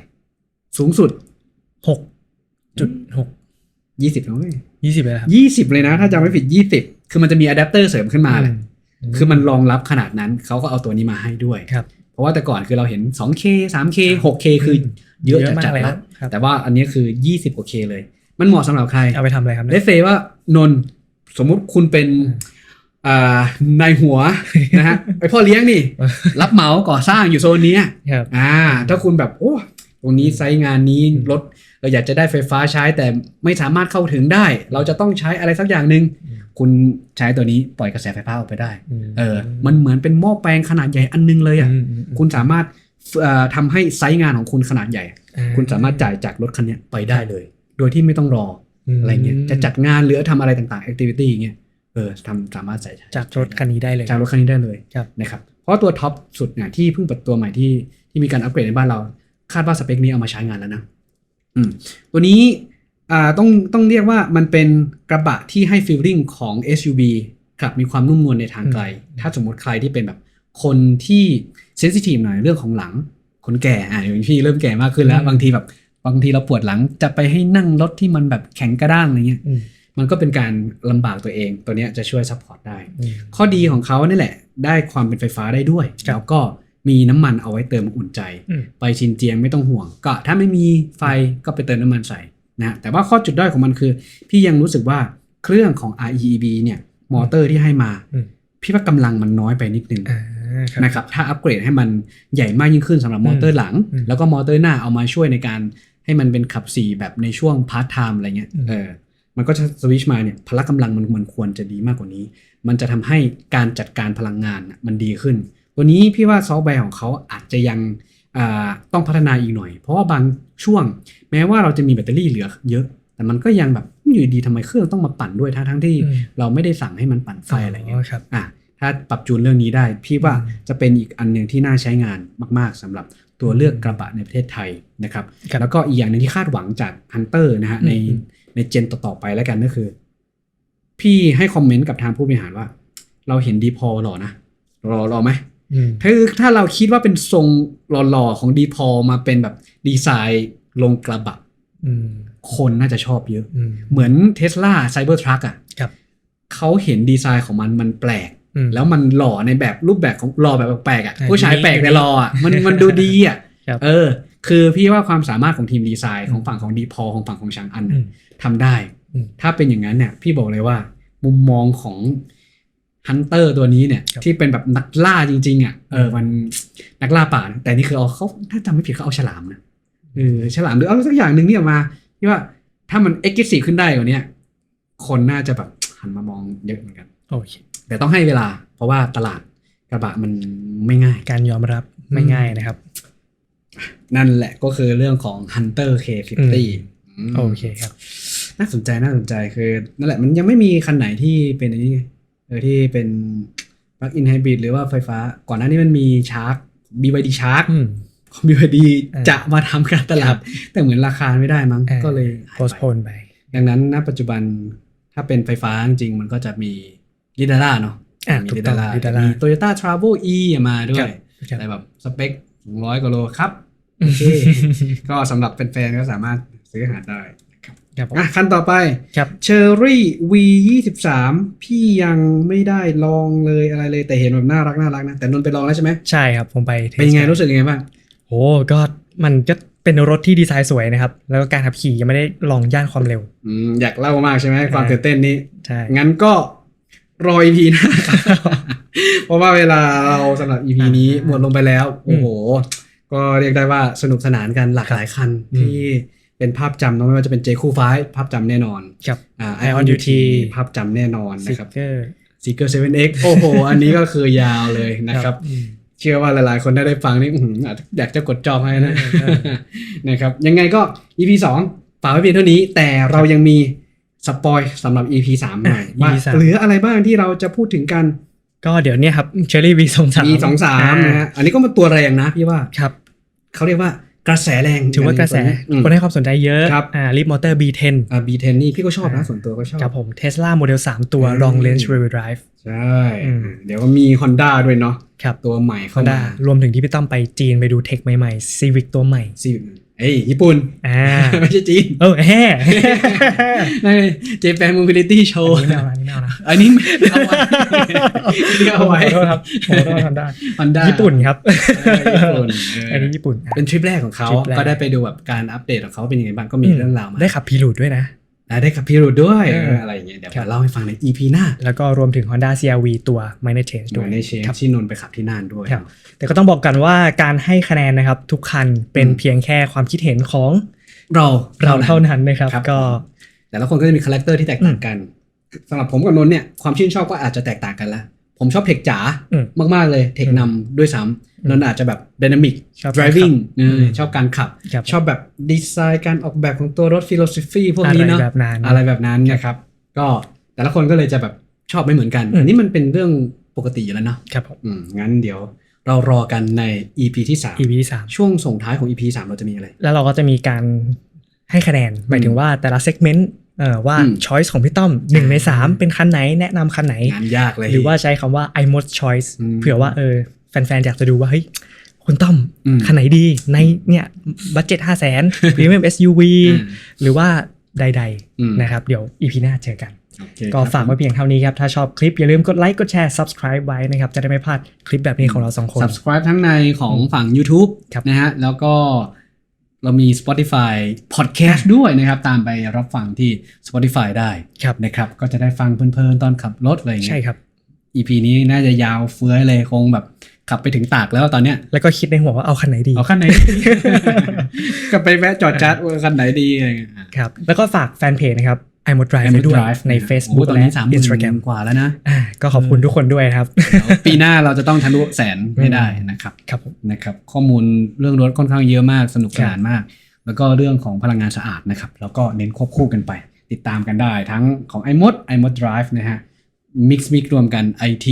สูงสุด 6.6 20แล้วเว้ย20เลยครับ20เลยนะถ้าจำไม่ผิด20คือมันจะมีอะแดปเตอร์เสริมขึ้นมาแหละคือมันรองรับขนาดนั้นเขาก็เอาตัวนี้มาให้ด้วยเพราะว่าแต่ก่อนคือเราเห็น 2K 3K 6K คือเยอะจัดๆแล้วแต่ว่าอันนี้คือ20กว่า K เลยมันเหมาะสำหรับใครเอาไปทำอะไรครับเลสเซว่านนสมมุติคุณเป็นนายหัวนะฮะไอพ่อเลี้ยงนี่ รับเหมาก่อสร้างอยู่โซนนี้ถ้าคุณแบบโอ้ตรงนี้ไซต์งานนี้รถเราอยากจะได้ไฟฟ้าใช้แต่ไม่สามารถเข้าถึงได้เราจะต้องใช้อะไรสักอย่างนึงคุณใช้ตัวนี้ปล่อยกระแสไฟฟ้าออกไปได้มันเหมือนเป็นหม้อแปลงขนาดใหญ่อันนึงเลยคุณสามารถ ทำให้ไซส์งานของคุณขนาดใหญ่คุณสามารถจ่ายจากรถคันนี้ไปได้เลยโดยที่ไม่ต้องรออะไรเงี้ยจะจัดงานหรือทำอะไรต่างๆ activity อย่างเงี้ยสามารถใส่จากรถคันนี้ได้เลยจากรถคันนี้ได้เลยนะครับเพราะตัวท็อปสุดเนี่ยที่เพิ่งเปิดตัวใหม่ที่มีการอัปเกรดในบ้านเราคาดว่าสเปคนี้เอามาใช้งานแล้วนะตัวนี้ต้องเรียกว่ามันเป็นกระบะที่ให้ฟีลลิ่งของ SUV ครับมีความนุ่มนวลในทางไกลถ้าสมมติใครที่เป็นแบบคนที่เซนซิทีฟหน่อยเรื่องของหลังคนแก่อย่างพี่เริ่มแก่มากขึ้นแล้วบางทีเราปวดหลังจะไปให้นั่งรถที่มันแบบแข็งกระด้างอะไรเงี้ยมันก็เป็นการลำบากตัวเองตัวนี้จะช่วยซัพพอร์ตได้ข้อดีของเขานี่แหละได้ความเป็นไฟฟ้าได้ด้วยแล้วก็มีน้ำมันเอาไว้เติมอุ่นใจไปชินเจียงไม่ต้องห่วงก็ถ้าไม่มีไฟก็ไปเติมน้ำมันใส่นะแต่ว่าข้อจุดด้อยของมันคือพี่ยังรู้สึกว่าเครื่องของ REEV เนี่ยมอเตอร์ที่ให้มาพี่ว่ากำลังมันน้อยไปนิดนึงนะครับถ้าอัปเกรดให้มันใหญ่มากยิ่งขึ้นสำหรับมอเตอร์หลังแล้วก็มอเตอร์หน้าเอามาช่วยในการให้มันเป็นขับ4แบบในช่วงพาร์ทไทม์อะไรเงี้ยมันก็จะสวิตช์มาเนี่ยพละกำลังมันควรจะดีมากกว่านี้มันจะทำให้การจัดการพลังงานมันดีขึ้นตัวนี้พี่ว่าซอฟต์แวร์ของเขาอาจจะยังต้องพัฒนาอีกหน่อยเพราะว่าบางช่วงแม้ว่าเราจะมีแบตเตอรี่เหลือเยอะแต่มันก็ยังแบบอยู่ดีทำไมเครื่องต้องมาปั่นด้วยทั้งที่เราไม่ได้สั่งให้มันปั่นไฟอะไรเงี้ยถ้าปรับจูนเรื่องนี้ได้พี่ว่าจะเป็นอีกอันหนึ่งที่น่าใช้งานมากๆสำหรับตัวเลือกกระบะในประเทศไทยนะครับแล้วก็อีกอย่างนึงที่คาดหวังจาก Hunter นะฮะในเจนต่อๆไปแล้วกันก็คือพี่ให้คอมเมนต์กับทางผู้บริหารว่าเราเห็นดีพอหล่อนะรอไหมถ้าเราคิดว่าเป็นทรงหล่อๆของดีพอมาเป็นแบบดีไซน์ลงกระบะคนน่าจะชอบเยอะเหมือน Tesla Cybertruck อ่ะเขาเห็นดีไซน์ของมันแปลกแล้วมันหล่อในแบบรูปแบบของหล่อแบบแปลกอ่ะผู้ชายแปลกแต่หล่ออ่ะมันดูดีอ่ะคือพี่ว่าความสามารถของทีมดีไซน์ของฝั่งของดีพอของฝั่งของชางอันทำได้ถ้าเป็นอย่างนั้นเนี่ยพี่บอกเลยว่ามุมมองของฮันเตอร์ตัวนี้เนี่ยที่เป็นแบบนักล่าจริงๆอ่ะมันนักล่าป่าแต่นี่คือเขาถ้าจำไม่ผิดเขาเอาฉลามนะฉลามหรือเอาสักอย่างหนึ่งนี่ออกมาที่ว่าถ้ามันเอ็กซ์ซีขึ้นได้กว่านี้คนน่าจะแบบหันมามองเยอะเหมือนกันโอเคแต่ต้องให้เวลาเพราะว่าตลาดกระบะมันไม่ง่ายการยอมรับไม่ง่ายนะครับนั่นแหละก็คือเรื่องของ Hunter K50 โอเคครับน่าสนใจคือนั่นแหละมันยังไม่มีคันไหนที่เป็นอันนี้ที่เป็น Plug-in Hybrid หรือว่าไฟฟ้าก่อนหน้านี้มันมี Shark BYD Shark BYD จะมาทำการตลาดแต่เหมือนราคาไม่ได้มั้งก็เลยโพสต์โพนไปดังนั้นณปัจจุบันถ้าเป็นไฟฟ้าจริงมันก็จะมี Lidara เนาะมี Lidara มี Toyota Travel E มาด้วยแต่แบบสเปค100 กว่าโลครับโอเคก็สำหรับแฟนๆก็สามารถซื้อหาได้ขั้นต่อไปCherry V23 พี่ยังไม่ได้ลองเลยอะไรเลยแต่เห็นแบบน่ารักนะแต่นนไปลองแล้วใช่ไหมใช่ครับผมไปเป็นยังไงรู้สึกยังไงบ้างโอ้ก็มันก็เป็นรถที่ดีไซน์สวยนะครับแล้วก็การขับขี่ยังไม่ได้ลองย่านความเร็วอยากเล่ามากใช่ไหมความตื่นเต้นนี้ใช่งั้นก็รอ EP หน้าเพราะว่าเวลาเราสำหรับ EP นี้หมดลงไปแล้วโอ้โหก็เรียกได้ว่าสนุกสนานกันหลากหลายคันที่เป็นภาพจำไม่ว่าจะเป็น J-Cool 5ภาพจำแน่นอนครับIon UT ภาพจำแน่นอนนะครับ Seeker 7X โอ้โหอันนี้ก็คือยาวเลยนะครับเชื่อว่าหลายๆคนได้ฟังนี่อยากจะกดจองให้นะนะครับยังไงก็ EP 2ฝากไว้เพียงเท่านี้แต่เรายังมีสปอยสำหรับ EP 3 หน่อยว่าเหลืออะไรบ้างที่เราจะพูดถึงกันก็เดี๋ยวนี้ครับ Cherry V23 นะฮะอันนี้ก็มาตัวแรงนะพี่ว่าครับเขาเรียกว่ากระแสแรงถือว่ากระแสคนให้ความสนใจเยอะลิฟมอเตอร์ B10 B10 นี่พี่ก็ชอบนะส่วนตัวก็ชอบครับผม Tesla Model 3 ตัว Long Range Rear Wheel Drive ใช่เดี๋ยวก็มี Honda ด้วยเนาะตัวใหม่เข้ามารวมถึงที่พี่ต้อมไปจีนไปดูเทคใหม่ๆ Civic ตัวใหม่ Civic ญี่ปุ่นไม่ใช่จีนเจแปน Mobility Show อันนี้เอาไว้ขอโทษครับHonda ญี่ปุ่นครับอันนี้ญี่ปุ่นเป็นทริปแรกของเขาก็ได้ไปดูแบบการอัปเดตของเขาเป็นยังไงบ้างก็มีเรื่องราวมาได้ขับพีรูดด้วยนะได้ขับพีรูดด้วยอะไรอย่างเงี้ยเดี๋ยวมาเล่าให้ฟังใน EP หน้าแล้วก็รวมถึง Honda CR-V ตัว Minor Change ด้วย Minor Change ที่นนไปขับที่น่านด้วยแต่ก็ต้องบอกกันว่าการให้คะแนนนะครับทุกคันเป็นเพียงแค่ความคิดเห็นของเราเท่านั้นนะครับก็แต่ละคนก็จะมีคาแรคเตอร์ที่แตกต่างกันสำหรับผมกับนนท์เนี่ยความชื่นชอบก็อาจจะแตกต่างกันละผ ผมชอบเทคจ๋า มากๆเลยเทคนำด้วยซ้ำนั่นอาจจะแบบ dynamic ชอบ driving ชอบการขับ ครับ ชอบแบบดีไซน์การออกแบบของตัวรถ philosophy พวกนี้เนาะ อะไรแบบนั้นนะครับก็แต่ละคนก็เลยจะแบบชอบไม่เหมือนกันอันนี้มันเป็นเรื่องปกติอยู่แล้วเนาะ ครับผม งั้นเดี๋ยวเรารอกันใน EP ที่ EP ที่ 3ช่วงส่งท้ายของ EP 3เราจะมีอะไร 3แล้วเราก็จะมีการให้คะแนนหมายถึงว่าแต่ละเซกเมนต์ว่า choice ของพี่ต้อม1 ใน 3เป็นคันไหนแนะนำคันไหน งานยากเลย หรือว่าใช้คำว่า I most choice เผื่อว่าแฟนๆอยากจะดูว่าเฮ้ยคุณต้อมคันไหนดีในเนี่ยบัดเจ็ต500,000 Premium SUV หรือว่าใดๆนะครับเดี๋ยว EP หน้าเจอกันก็ฝากไว้เพียงเท่านี้ครับถ้าชอบคลิปอย่าลืมกดไลค์กดแชร์ subscribe ไว้นะครับจะได้ไม่พลาดคลิปแบบนี้ของเรา2คน subscribe ทั้งในของฝั่ง YouTube นะฮะแล้วก็เรามี Spotify Podcast ด้วยนะครับตามไปรับฟังที่ Spotify ได้นะครับก็จะได้ฟังเพลินๆตอนขับรถอะไรอย่างเงี้ย ใช่ครับ EP นี้น่าจะยาวเฟื้อยเลยคงแบบขับไปถึงตากแล้วตอนเนี้ย แล้วก็คิดในหัวว่าเอาคันไหนดี เอาคันไหน ก็ไปแวะจอดจัดว่าคันไหนดีอะไรเงี้ย ครับแล้วก็ฝากแฟนเพจนะครับ I Mod Drive ด้วยใน Facebook ตอน และ นี้ Instagram 30,000 กว่าแล้วนะ ก็ขอบคุณทุกคนด้วยครับ ปีหน้าเราจะต้องทะลุแสนให้ได้นะครับ ครับผม นะครับข้อมูลเรื่องรถค่อนข้างเยอะมากสนุกสนานมาก แล้วก็เรื่องของพลังงานสะอาดนะครับแล้วก็เน้นควบคู่กันไป ติดตามกันได้ทั้งของ iMod Drive นะฮะมิกซ์รวมกัน IT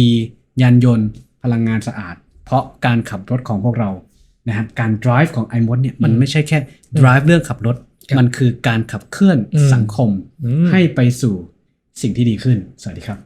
ยานยนต์พลังงานสะอาด เพราะการขับรถของพวกเรานะฮะการ drive ของ iMod เนี่ยมันไม่ใช่แค่ drive เรื่องขับรถมันคือการขับเคลื่อนสังคมให้ไปสู่สิ่งที่ดีขึ้นสวัสดีครับ